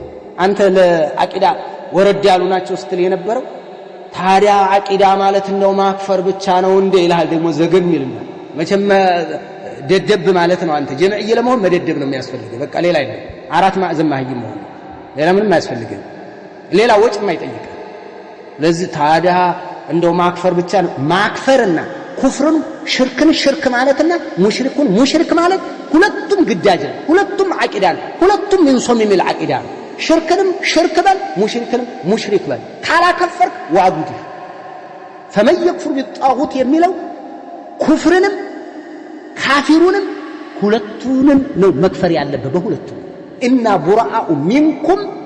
አንተ ለአቂዳ ወረድ ያሉ ናቸው ስትል የነበረው ታዲያ አቂዳ ማለት ነው ማክፈር ብቻ ነው እንዴ ይላል ደግሞ ዘገም ይልና መቼም ደደብ ማለት ነው አንተ ጀምዕይ ለመሆን መደደብ ነው የሚያስፈልገው በቃ ሌላ አይደለም አራት ማዕዘን ማህይም መሆን ሌላ ምንም አያስፈልግም ሌላ ወጭ የማይጠይቅ ለዚህ ታዲያ እንደው ማክፈር ብቻ ነው ማክፈርና ኩፍርን ሽርክን ሽርክ ማለትና ሙሽሪኩን ሙሽሪክ ማለት ሁለቱም ግዳጅ ነው ሁለቱም አቂዳ ነው ሁለቱም እንሶም የሚል አቂዳ ነው ሽርክንም ሽርክ በል ሙሽሪክንም ሙሽሪክ በል ካላከፈርክ ዋጉድ فمن يكفر بالطاغوت የሚለው ኩፍርንም ካፊሩንም ሁለቱንም ነው መክፈር ያለበት በሁለቱም እና ቡራኡ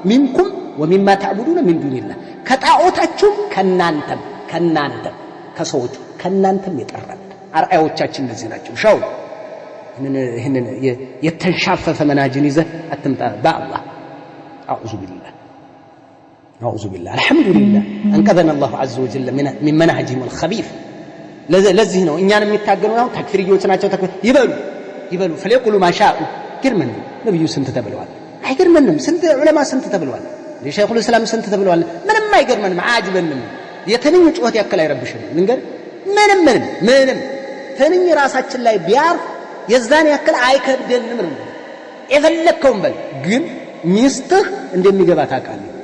ሚንኩም ومما تعبدون من دون الله ከጣዖታችሁ ከናንተም ከሰዎቹ ከናንተም ይጠራል አርአያዎቻችን እነዚህ ናቸው ሻው ይሄንን የተንሻፈፈ መናጅን ይዘህ አትምጣ በአላህ አዑዙ ቢላህ አልহামዱሊላህ አንቀዘና አላሁ عز وجل من منهجهم الخبيث ለዚህ ነው እኛን የሚታገሉ ነው ተክፊርዮች ናቸው ይበሉ فليقulu ما شاءوا ግርምን ነብዩ ስንት ተብለዋል አይገርምንም ስንት ዑለማ ስንት ተብለዋል ለሸይኹል እስላም ስንት ተብለዋል ምንም አይገርምንም አጅበንም የትንኝ ጩኸት ያከለ አይረብሽም እንግዲህ ምንም ትንኝ ራሳችን ላይ ቢያርፍ የዛን ያከለ አይከብደንም ነው የፈለከውን በል ግን ሚስትህ እንደሚገባ ታውቃለህ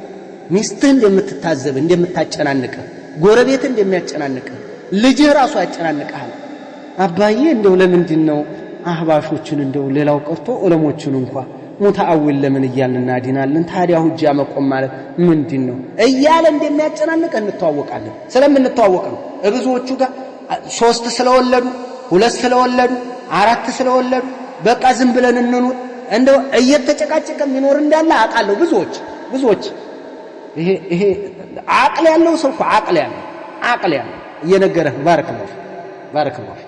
ሚስትህ እንደምትታዘብ እንደምታጨናንቅ ጎረቤት እንደሚያጨናንቅ ልጅህ ራሱ ያጨናንቃል አባዬ እንደው ለምንድን ነው አህባሾችን እንደው ሌላው ቀርቶ ዑለሞችን እንኳን ሙታአዊል ለምን ይያልና ዲናልን ታዲያ ሁጃ መቆም ማለት ምንድነው እያለ እንደሚያጨናንቅ እንተዋወቃለን ስለምንተዋወቅ ነው ብዙዎቹ ጋር 3 ስለወለዱ 2 ስለወለዱ 4 ስለወለዱ በቃ ዝም ብለን እንኑር እንደው እየተጨቃጨቀ የሚኖር እንዳለ አውቃለሁ ብዙዎች ይሄ አቅል ያለው ሰው እኮ አቅል ያለው እየነገረህ ባረከላሁ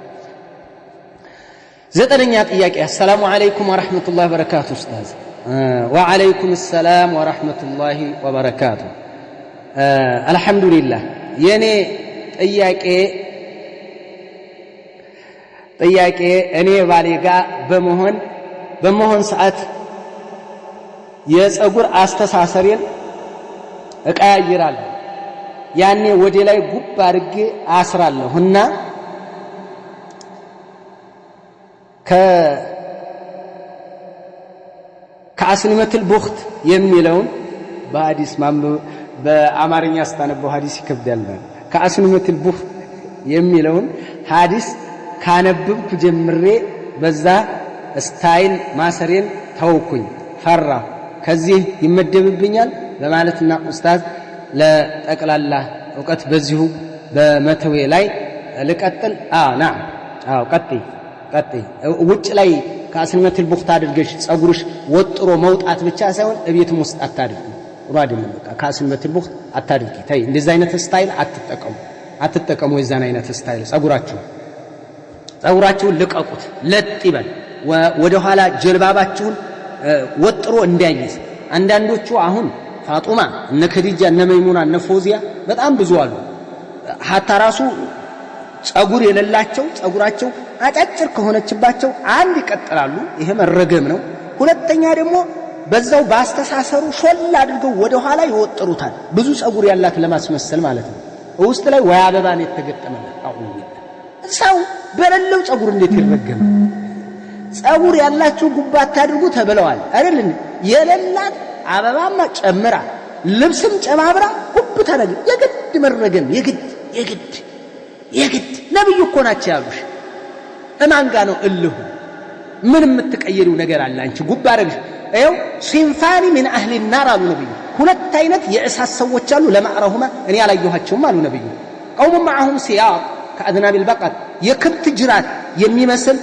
ዘጠነኛ ጥያቄ አሰላሙ አለይኩም ወራህመቱላሂ ወበረካቱ ኡስታዝ ወአለይኩም ሰላም ወራህመቱላሂ ወበረካቱ አልহামዱሊላህ የኔ ጥያቄ እኔ ባሌ ጋር በመሆን ሰዓት የፀጉር አስተሳሰሬን እቀያይራለሁ ያኔ ወደ ላይ ጉብ አድርጌ አስራለሁና ከአስልመቱል ቡኽት የሚለውን በሐዲስ ማንበብ በአማርኛ አስተነበው ሐዲስ ይከብዳል ከአስልመቱል ቡኽት የሚለውን ሐዲስ ካነበብኩ ጀምሬ በዛ ስታይል ማሰሬን ተውኩኝ ፈራ ከዚህ ይመደብብኛል በማለትና ኡስታዝ ለጠቅላላ ዕውቀት በዚሁ በመተዌ ላይ ልቀጥል ናም ቀጥይ ውጭ ላይ ከአስልመት البخت አድርገሽ ጸጉርሽ ወጥሮ መውጣት ብቻ ሳይሆን እቤትም ውስጥ አታድርጊ ወራድም በቃ ከአስልመት البخت አታድርጊ ታይ እንደዛ አይነት ስታይል አትጠቀሙ የዛን አይነት ስታይል ጸጉራችሁን ልቀቁት ለጥ ይበል ወደ ኋላ ጀልባባችሁን ወጥሮ እንዳይይዝ አንዳንዶቹ አሁን ፋጡማ እነ ከዲጃ እነ መይሙና እነ ፎዚያ በጣም ብዙ አሉ ሐታ ራሱ ጸጉር የሌላቸው ጸጉራቸው አጫጭር ከሆነችባቸው አንድ ይቀጥላሉ ይሄ መረገም ነው ሁለተኛ ደግሞ በዛው ባስተሳሰሩ ሾል አድርገው ወደ ኋላ ይወጥሩታል ብዙ ጸጉር ያላት ለማስመሰል ማለት ነው ውስጥ ላይ ወይ አበባን የተገጠመለት አሁን ሰው በሌለው ጸጉር እንዴት ይረገም ጸጉር ያላችሁ ጉባት ታድርጉ ተብለዋል አይደል የሌላት አበባማ ጨምራ ልብስም ጨማብራ ሁብ ታረግ የግድ መረገም የግድ ነብዩ እኮ ናቸው ያሉሽ እማን ጋር ነው እልሁ ምንም የምትቀየሪው ነገር አለ አንቺ ጉባ አረግሽ ይኸው ሲንፋኒ ምን አህሊ النار አሉ ነብዩ ሁለት አይነት የእሳት ሰዎች አሉ ለማዕረሁማ እኔ ያላየኋቸውም አሉ ነብዩ ቀውም معهم سياق كأذناب البقر የክብት ጅራት የሚመስል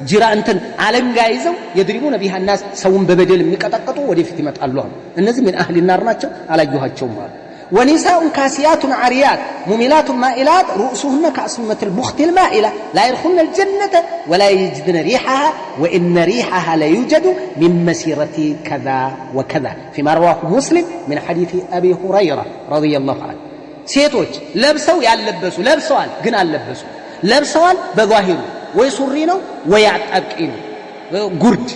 ጅራ እንትን አለንጋ ይዘው የድሪሙነ ቢሃ الناس ሰውን በበደል የሚቀጠቀጡ ወደፊት ይመጣሉ አሉ እነዚህ ምን አህሊ النار ናቸው አላየኋቸውም አሉ ونساء كاسيات عاريات مميلات مائلات رؤوسهن كأسنمة البخت المائلة لا يدخلن الجنة ولا يجدن ريحها وإن ريحها لا يوجد من مسيرة كذا وكذا فيما رواه مسلم من حديث أبي هريرة رضي الله عنه سيتوج لبسوا ياللبسوا لبسوال قنا اللبسوا لبسوال بظاهره ويسرينه ويعتقينه قرد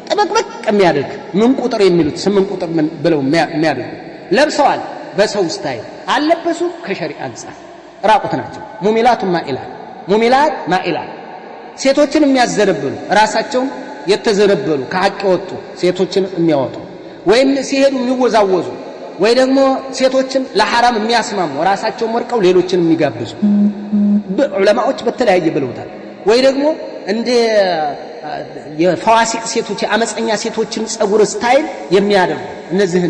طبق የሚያደርግ ምን ቁጥር የሚሉት 8 ቁጥር ምን ብለው የሚያደርግ ለብሰዋል በሰው ስታይል አለበሱ ከሸሪዓ አንፃር ራቁት ናቸው ሙሚላት ማኢላት ሴቶችን የሚያዘረብሉ ራሳቸውን የተዘረበሉ ከሐቅ ወጡ ሴቶችን የሚያወጡ ወይም ሲሄዱ የሚወዛወዙ ወይ ደግሞ ሴቶችን ለሐራም የሚያስማሙ ራሳቸውን ወርቀው ሌሎችን የሚጋብዙ ዑለማዎች በተለያየ ብለውታል ወይ ደግሞ እንደ የፈዋሲቅ ሴቶች አመፀኛ ሴቶችን ጸጉር ስታይል የሚያደርጉ እነዚህ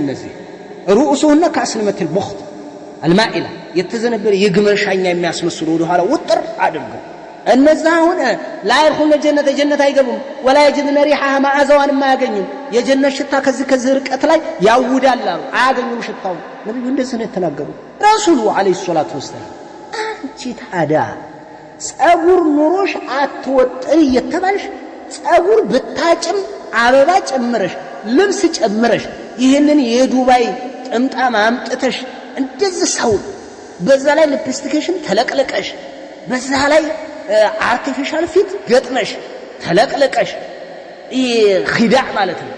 رؤوسهن كأسنمة البخت المائلة يتزنبر يجمل شاينة የሚያስመስሉ ወደ ኋላ ወጥር አድርገው እነዛ ሆነ لا يدخلن الجنة አይገቡም ولا يجدن ريحها معزوان ما ያገኙም የጀነት ሽታ ከዚህ ርቀት ላይ ያውዳል አያገኙም ሽታው ነብዩ እንደዚህ ነው የተናገሩ ረሱሉ አለይሂ ሰላቱ ወሰለም አንቺ ታዲያ ጸጉር ኑሮሽ አትወጥሪ የተባልሽ ጸጉር ብታጭም አበባ ጨምረሽ ልብስ ጨምረሽ ይሄንን የዱባይ ጥምጣም አምጥተሽ እንደዚህ ሰው በዛ ላይ ሊፕስቲኬሽን ተለቅለቀሽ በዛ ላይ አርቲፊሻል ፊት ገጥመሽ ተለቅለቀሽ ኺዳዕ ማለት ነው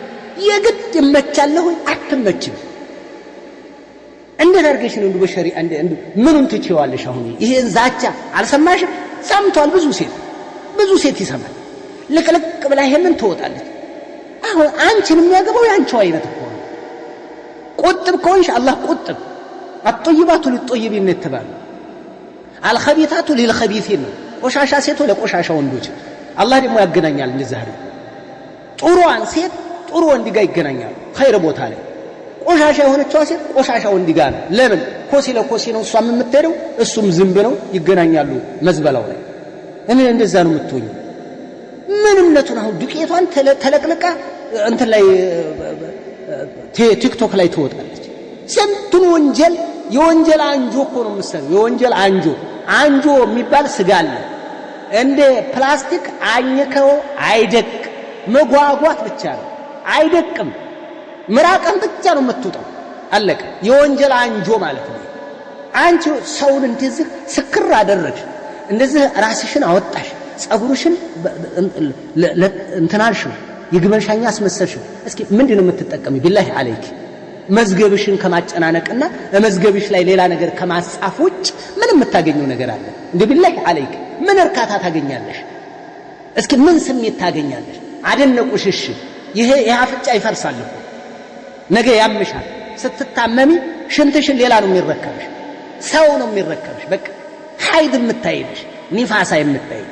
የግድ መቻለሁ አትመችም እንዴት አድርገሽ ነው በሸሪዓ እንደ ምኑን ትችዋለሽ አሁን ይሄን ዛቻ አልሰማሽም ሰምቷል ብዙ ሴት ይሰማል ለቅለቅ ብላ ይሄንን ትወጣለች አሁን አንቺን የሚያገባው ያንቺው አይነት እኮ ቁጥብ ከሆንሽ አላህ ቁጥብ አጥይባቱ ለጥይቢን ተባለ አልኸቢታቱ ለልኸቢሲን ቆሻሻ ሴቶ ለቆሻሻ ወንዶች አላህ ደግሞ ያገናኛል እንደዚህ ጥሩዋን ሴት ጥሩ ወንድ ጋር ይገናኛል ኸይር ቦታ ላይ ቆሻሻ የሆነችው ሴት ቆሻሻ ወንድ ጋር ለምን ኮሲ ለኮሲ ነው እሷም የምትሄደው እሱም ዝምብ ነው ይገናኛሉ መዝበላው ላይ እኔ እንደዛ ነው የምትሆኝ ምንነቱን አሁን ዱቄቷን ተለቅልቃ እንት ላይ ቲክቶክ ላይ ትወጣለች ስንቱን ወንጀል የወንጀል አንጆ እኮ ነው የምትሰራው የወንጀል አንጆ የሚባል ስጋ አለ እንደ ፕላስቲክ አኝከው አይደቅ መጓጓት ብቻ ነው አይደቅም ምራቅም ብቻ ነው የምትወጣው አለቀ የወንጀል አንጆ ማለት ነው አንቺ ሰውን እንደዚህ ስክር አደረግሽ እንደዚህ ራስሽን አወጣሽ ጸጉርሽን እንትናልሽው ይግመልሻኛ አስመሰልሽው እስኪ ምንድነው የምትጠቀሚ ቢላሂ አለይክ መዝገብሽን ከማጨናነቅና መዝገብሽ ላይ ሌላ ነገር ከማጻፍ ውጭ ምን የምታገኘው ነገር አለ እንደ ቢላሂ አለይክ ምን እርካታ ታገኛለሽ እስኪ ምን ስሜት ታገኛለሽ አደነቁሽሽ ይሄ ያፍጫ ይፈርሳል ነገ ያምሻል ስትታመሚ ሽንትሽን ሌላ ነው የሚረከብሽ ሰው ነው የሚረከብሽ በቃ ሀይድ የምታይልሽ ኒፋሳ የምታይ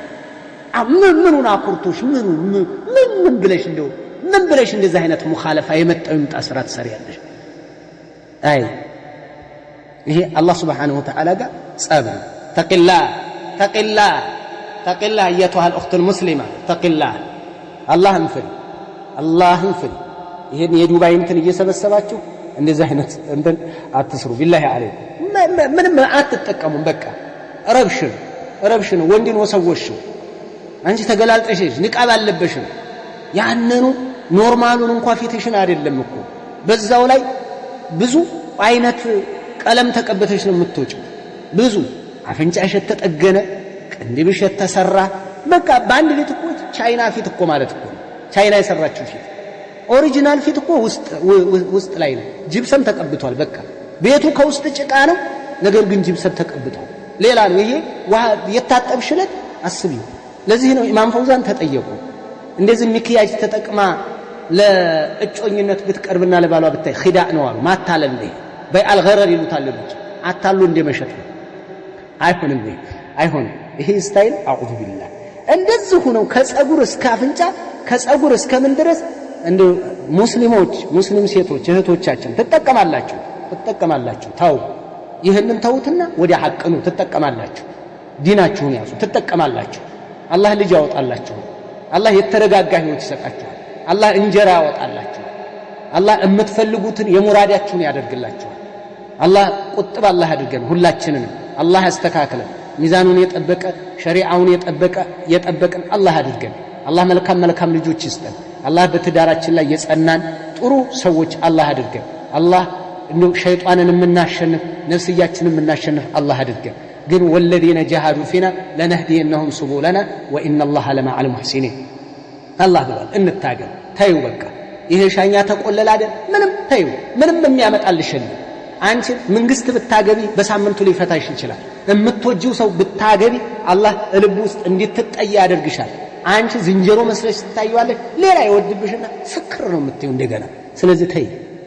ምኑን አኩርቶሽ ምን ብለሽ እንደው ምን ብለሽ እንደዚህ አይነት ሙኻለፋ የመጣው ይምጣ ስራ ትሰሪያለሽ? አይ ይሄ አላህ Subhanahu Wa Ta'ala ጋር ጸብ ነው። ተቂላ አያቱሃ الأخت المسلمة ተቂላ አላህን ፍሪ ይሄን የዱባይ እንትን እየሰበሰባችሁ እንደዚህ አይነት እንትን አትስሩ ቢላሂ አለይክ ምንም አትጠቀሙም በቃ ረብሽ ነው ወንድን ወሰወሽ አንቺ ተገላልጠሽ ንቃብ አለበሽ ያንኑ ኖርማሉን እንኳን ፊትሽን አይደለም እኮ በዛው ላይ ብዙ አይነት ቀለም ተቀበተሽ ነው የምትወጪው ብዙ አፍንጫሽ ተጠገነ ቅንድብሽ ተሰራ በቃ ባንድ ፊት እኮ ቻይና ፊት እኮ ማለት እኮ ቻይና የሰራችው ፊት ኦሪጂናል ፊት እኮ ውስጥ ላይ ነው ጂፕሰም ተቀብቷል በቃ ቤቱ ከውስጥ ጭቃ ነው ነገር ግን ጂፕሰም ተቀብቷል ሌላ ነው ይሄ የታጠብሽለት አስቢው ለዚህ ነው ኢማም ፈውዛን ተጠየቁ እንደዚህ ሚክያጅ ተጠቅማ ለእጮኝነት ብትቀርብና ለባሏ ብታይ ኺዳእ ነው አሉ ማታለል ነው በአል ገረር ይሉታል ልጅ አታሉ እንደመሸጥ ነው አይሆንም ይሄ ስታይል አዑዙ ቢላህ እንደዚህ ሆነው ከጸጉር እስከ አፍንጫ ከጸጉር እስከ ምን ድረስ እንደ ሙስሊም ሴቶች እህቶቻችን ትጠቀማላችሁ ታው ይሄንን ተውትና ወደ ሐቅ ነው ትጠቀማላችሁ ዲናችሁን ያዙ ትጠቀማላችሁ አላህ ልጅ ያወጣላችሁ አላህ የተረጋጋ ህይወት ይሰጣችኋል አላህ እንጀራ ያወጣላችሁ አላህ የምትፈልጉትን የሙራዳችሁን ያደርግላችሁ አላህ ቁጥብ አላህ ያድርገን ሁላችንን አላህ ያስተካክለን ሚዛኑን የጠበቀ ሸሪዓውን የጠበቀን አላህ ያድርገን አላህ መልካም ልጆች ይስጠን አላህ በትዳራችን ላይ የጸናን ጥሩ ሰዎች አላህ ያድርገን አላህ እንደው ሸይጣንን የምናሸንፍ ነፍስያችንን የምናሸንፍ አላህ ያድርገን ግን ወለዲነ ጀሃዱ ፊና ለነህዲየነሁም ሱቡለና ወኢነላሃ ለመዐል ሙሕሲኒን አላህ ብሏል እንታገል ታዩ በቃ ይሄ ሻኛ ተቆለለ አይደል ምንም የሚያመጣልሽ አንቺ መንግስት ብታገቢ በሳምንቱ ሊፈታሽ ይችላል እምትወጂው ሰው ብታገቢ አላህ ልብ ውስጥ እንድትጠይ ያደርግሻል አንቺ ዝንጀሮ መስለሽ ትታዩዋለሽ ሌላ ይወድብሽና ስክር ነው የምትዩ እንደገና ስለዚህ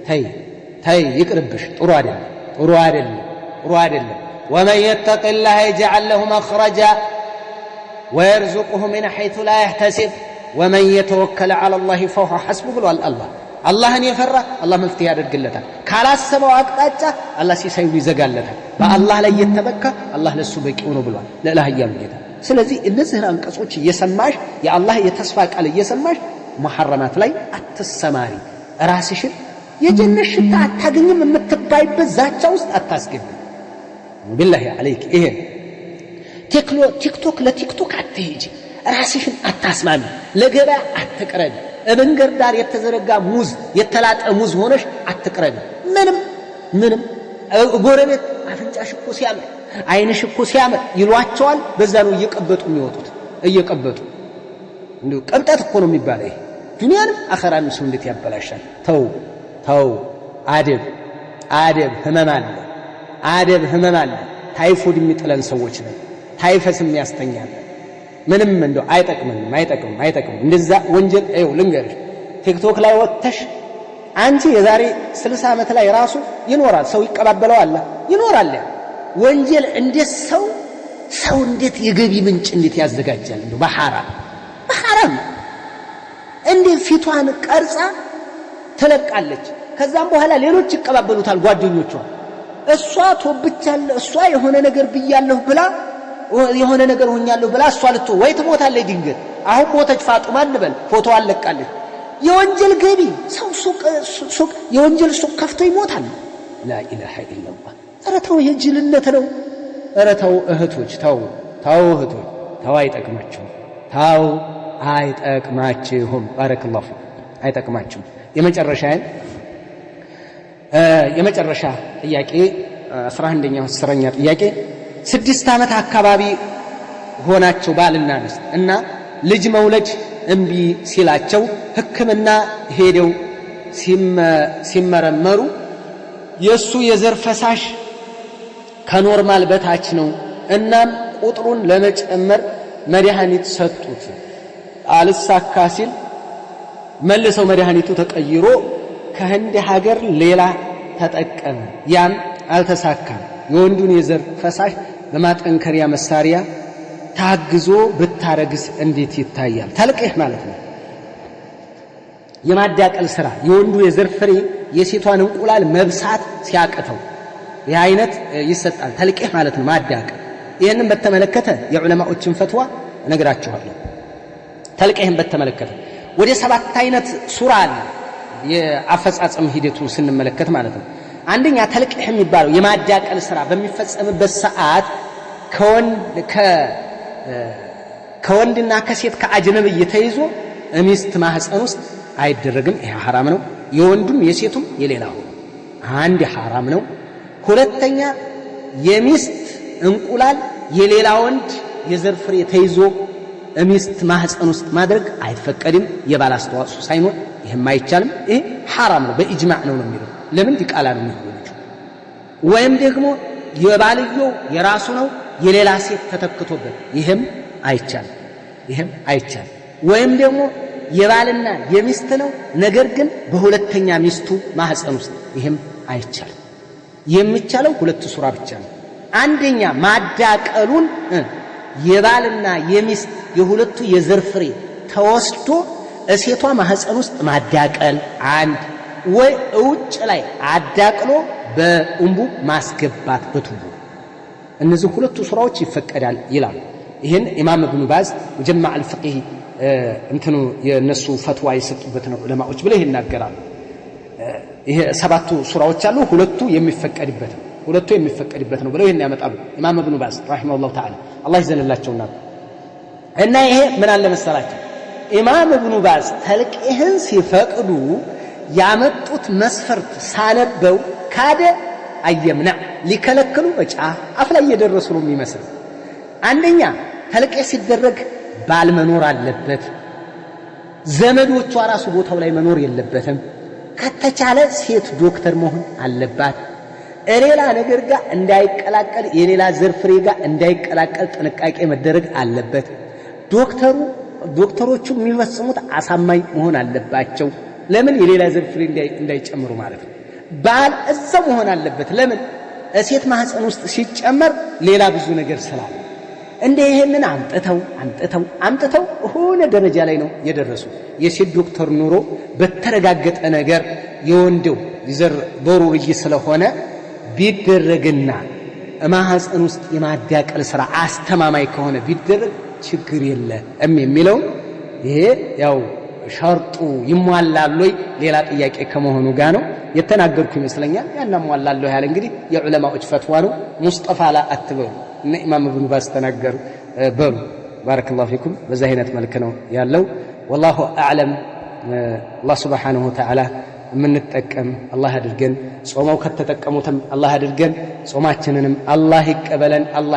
ተይ ይቅርብሽ ጥሩ አይደለም ومن يتق الله يجعل له مخرجا ويرزقه من حيث لا يحتسب ومن يتوكل على الله فهو حسبه ብሏል አላህን የፈራ አላህ መፍትሄ ያደርግለታል ካላሰበው አቅጣጫ አላህ ሲሳዩ ይዘጋለታል በአላህ ላይ የተበካ አላህ ለሱ በቂው ነው ብሏል ለላህ ያሉ ጌታ ስለዚህ እነዚህን አንቀጾች እየሰማሽ የአላህ የተስፋ ቃል እየሰማሽ መሐረማት ላይ አትሰማሪ ራስሽን የጀነት ሽታ አታገኝም የምትባይበት ዛቻ ውስጥ አታስገቢ ቢላሂ አለይክ ይሄ ለቲክቶክ አትሄጂ ራስሽን አታስማሚ ለገበያ አትቅረቢ በመንገድ ዳር የተዘረጋ ሙዝ የተላጠ ሙዝ ሆነሽ አትቅረቢ ምንም ጎረቤት አፍንጫሽ እኮ ሲያምር አይንሽ እኮ ሲያምር ይሏቸዋል በዛ ነው እየቀበጡ የሚወጡት እንደው ቀምጣት እኮ ነው የሚባለው ይሄ ዱንያንም አኸራንም ሰው እንዴት ያበላሻል ተው አደብ ህመም አለ ታይፎድ የሚጥለን ሰዎች ነን ታይፈስ የሚያስተኛል ምንም እንደው አይጠቅምም እንደዛ ወንጀል ልንገርሽ ቲክቶክ ላይ ወጥተሽ አንቺ የዛሬ 60 ዓመት ላይ ራሱ ይኖራል ሰው ይቀባበለዋል ይኖራል ወንጀል እንዴት ሰው እንዴት የገቢ ምንጭ እንዴት ያዘጋጃል እንደው በሐራም እንዴት ፊቷን ቀርጻ ትለቃለች ከዛም በኋላ ሌሎች ይቀባበሉታል ጓደኞቿ እሷ ተወብቻለሁ እሷ የሆነ ነገር ብያለሁ ብላ የሆነ ነገር ሆኛለሁ ብላ እሷ ወይ ትሞታለች ድንገት አሁን ሞተች ፋጡማ እንበል ፎቶ አለቃለች የወንጀል ገቢ ሰው ሱቅ የወንጀል ሱቅ ከፍቶ ይሞታል ላ ኢላሃ ኢላላህ ኧረ ተው የጅልነት ነው ኧረ ተው እህቶች ተው አይጠቅማችሁም ባረከላሁ ፊክ አይጠቅማችሁም የመጨረሻ ጥያቄ 11ኛው 10ኛ ጥያቄ 6 ዓመት አካባቢ ሆናቸው ባልና ሚስት እና ልጅ መውለድ እምቢ ሲላቸው ሕክምና ሄደው ሲመረመሩ የሱ የዘር ፈሳሽ ከኖርማል በታች ነው እናም ቁጥሩን ለመጨመር መድኃኒት ሰጡት አልሳካ ሲል መልሰው መድኃኒቱ ተቀይሮ ከህንድ ሀገር ሌላ ተጠቀመ ያም አልተሳካም የወንዱን የዘር ፈሳሽ በማጠንከሪያ መሳሪያ ታግዞ ብታረግስ እንዴት ይታያል ተልቂህ ማለት ነው የማዳቀል ስራ የወንዱ የዘር ፍሬ የሴቷን እንቁላል መብሳት ሲያቅተው ይህ አይነት ይሰጣል ተልቂህ ማለት ነው ማዳቀል ይሄንን በተመለከተ የዑለማዎችን ፈትዋ እነግራችኋለሁ ተልቂህን በተመለከተ ወደ 7 አይነት ሱራ አለ የአፈጻጸም ሂደቱን ስንመለከት ማለት ነው አንደኛ ተልቂህ የሚባለው የማዳቀል ስራ በሚፈጸምበት ሰዓት ከወንድና ከሴት ከአጅነብይ ተይዞ ሚስት ማህፀን ውስጥ አይደረግም ይሄ حرام ነው የወንዱም የሴቱም የሌላው አንድ حرام ነው ሁለተኛ የሚስት እንቁላል የሌላ ወንድ የዘር ፍሬ ተይዞ ሚስት ማህፀን ውስጥ ማድረግ አይፈቀድም የባል አስተዋጽኦ ሳይኖር ይሄም አይቻልም ይሄ حرام ነው በእጅማዕ ነው የሚለው ለምን ዲቃላ ነው የሚሆነው ወይም ደግሞ የባልየው የራሱ ነው የሌላ ሴት ተተክቶበት ይሄም አይቻልም ወይም ደግሞ የባልና የሚስት ነው ነገር ግን በሁለተኛ ሚስቱ ማህፀን ውስጥ ይሄም አይቻልም የሚቻለው ሁለት ሱራ ብቻ ነው አንደኛ ማዳቀሉን የባልና የሚስት የሁለቱ የዘር ፍሬ ተወስዶ እሴቷ ማህፀን ውስጥ ማዳቀል አንድ ወይ ውጭ ላይ አዳቅሎ በእንቡ ማስገባት በቱቡ እነዚህ ሁለቱ ሱራዎች ይፈቀዳል ይላል ይሄን ኢማም ኢብኑ ባዝ መጀመዕ الفقه እንትኑ የነሱ ፈትዋ ይሰጡበት ነው ዑለማዎች ብለው ይናገራሉ ይሄ 7 ሱራዎች አሉ ሁለቱ የሚፈቀድበት ነው ብለው ይሄን ያመጣሉ ኢማም ኢብኑ ባዝ ረሂመሁላህ ተዓላ አላህ ይዘንላቸውና እና ይሄ ምን አለ መሰላችሁ ኢማም ኢብኑ ባዝ ተልቂህን ሲፈቅዱ ያመጡት መስፈርት ሳነበው ካደ አየምና ሊከለክሉ በጫ አፍላይ እየደረሱ ነው የሚመስል አንደኛ ተልቂህ ሲደረግ ባል መኖር አለበት ዘመዶቿ ራሱ ቦታው ላይ መኖር የለበትም ከተቻለ ሴት ዶክተር መሆን አለባት ሌላ ነገር ጋር እንዳይቀላቀል የሌላ ዘር ፍሬ ጋር እንዳይቀላቀል ጥንቃቄ መደረግ አለበት ዶክተሮቹ የሚፈጽሙት አሳማኝ መሆን አለባቸው ለምን የሌላ ዘር ፍሬ እንዳይጨምሩ ማለት ነው ባል እዛው መሆን አለበት ለምን ሴት ማህፀን ውስጥ ሲጨመር ሌላ ብዙ ነገር ስላለ እንደ ይሄንን አምጥተው ሆነ ደረጃ ላይ ነው የደረሱ የሴት ዶክተር ኑሮ በተረጋገጠ ነገር የወንደው ይዘር ضروري ስለሆነ ቢደረግና ማህፀን ውስጥ የማዳቀል ስራ አስተማማኝ ከሆነ ቢደረግ ችግር የለም የሚለው ይሄ ያው ሸርጡ ይሟላል ወይ ሌላ ጥያቄ ከመሆኑ ጋር ነው የተናገርኩ ይመስለኛል ያናሟላል ያለ እንግዲህ የዑለማዎች ፈትዋ ነው ሙስጠፋ ላ አትበሉ እነ ኢማም ኢብኑ ባዝ ተናገሩ በሉ ባረከላሁ ፊኩም በዛ አይነት መልክ ነው ያለው والله اعلم الله سبحانه وتعالى ምንጠቀም አላህ አድርገን ጾመው ከተጠቀሙትም አላህ አድርገን ጾማችንንም አላህ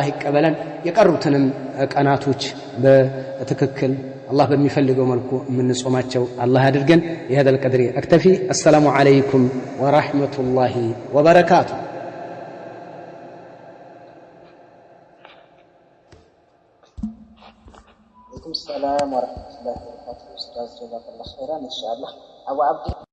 ይቀበለን የቀሩትንም ቀናቶች በትክክል الله በሚፈልገው መልኩ ምንጾማቸው አላህ አድርገን بهذا القدر اكتفي السلام عليكم ورحمة الله وبركاته السلام ورحمة الله وبركاته أستاذ جزاك الله خيرا إن شاء الله أبو عبد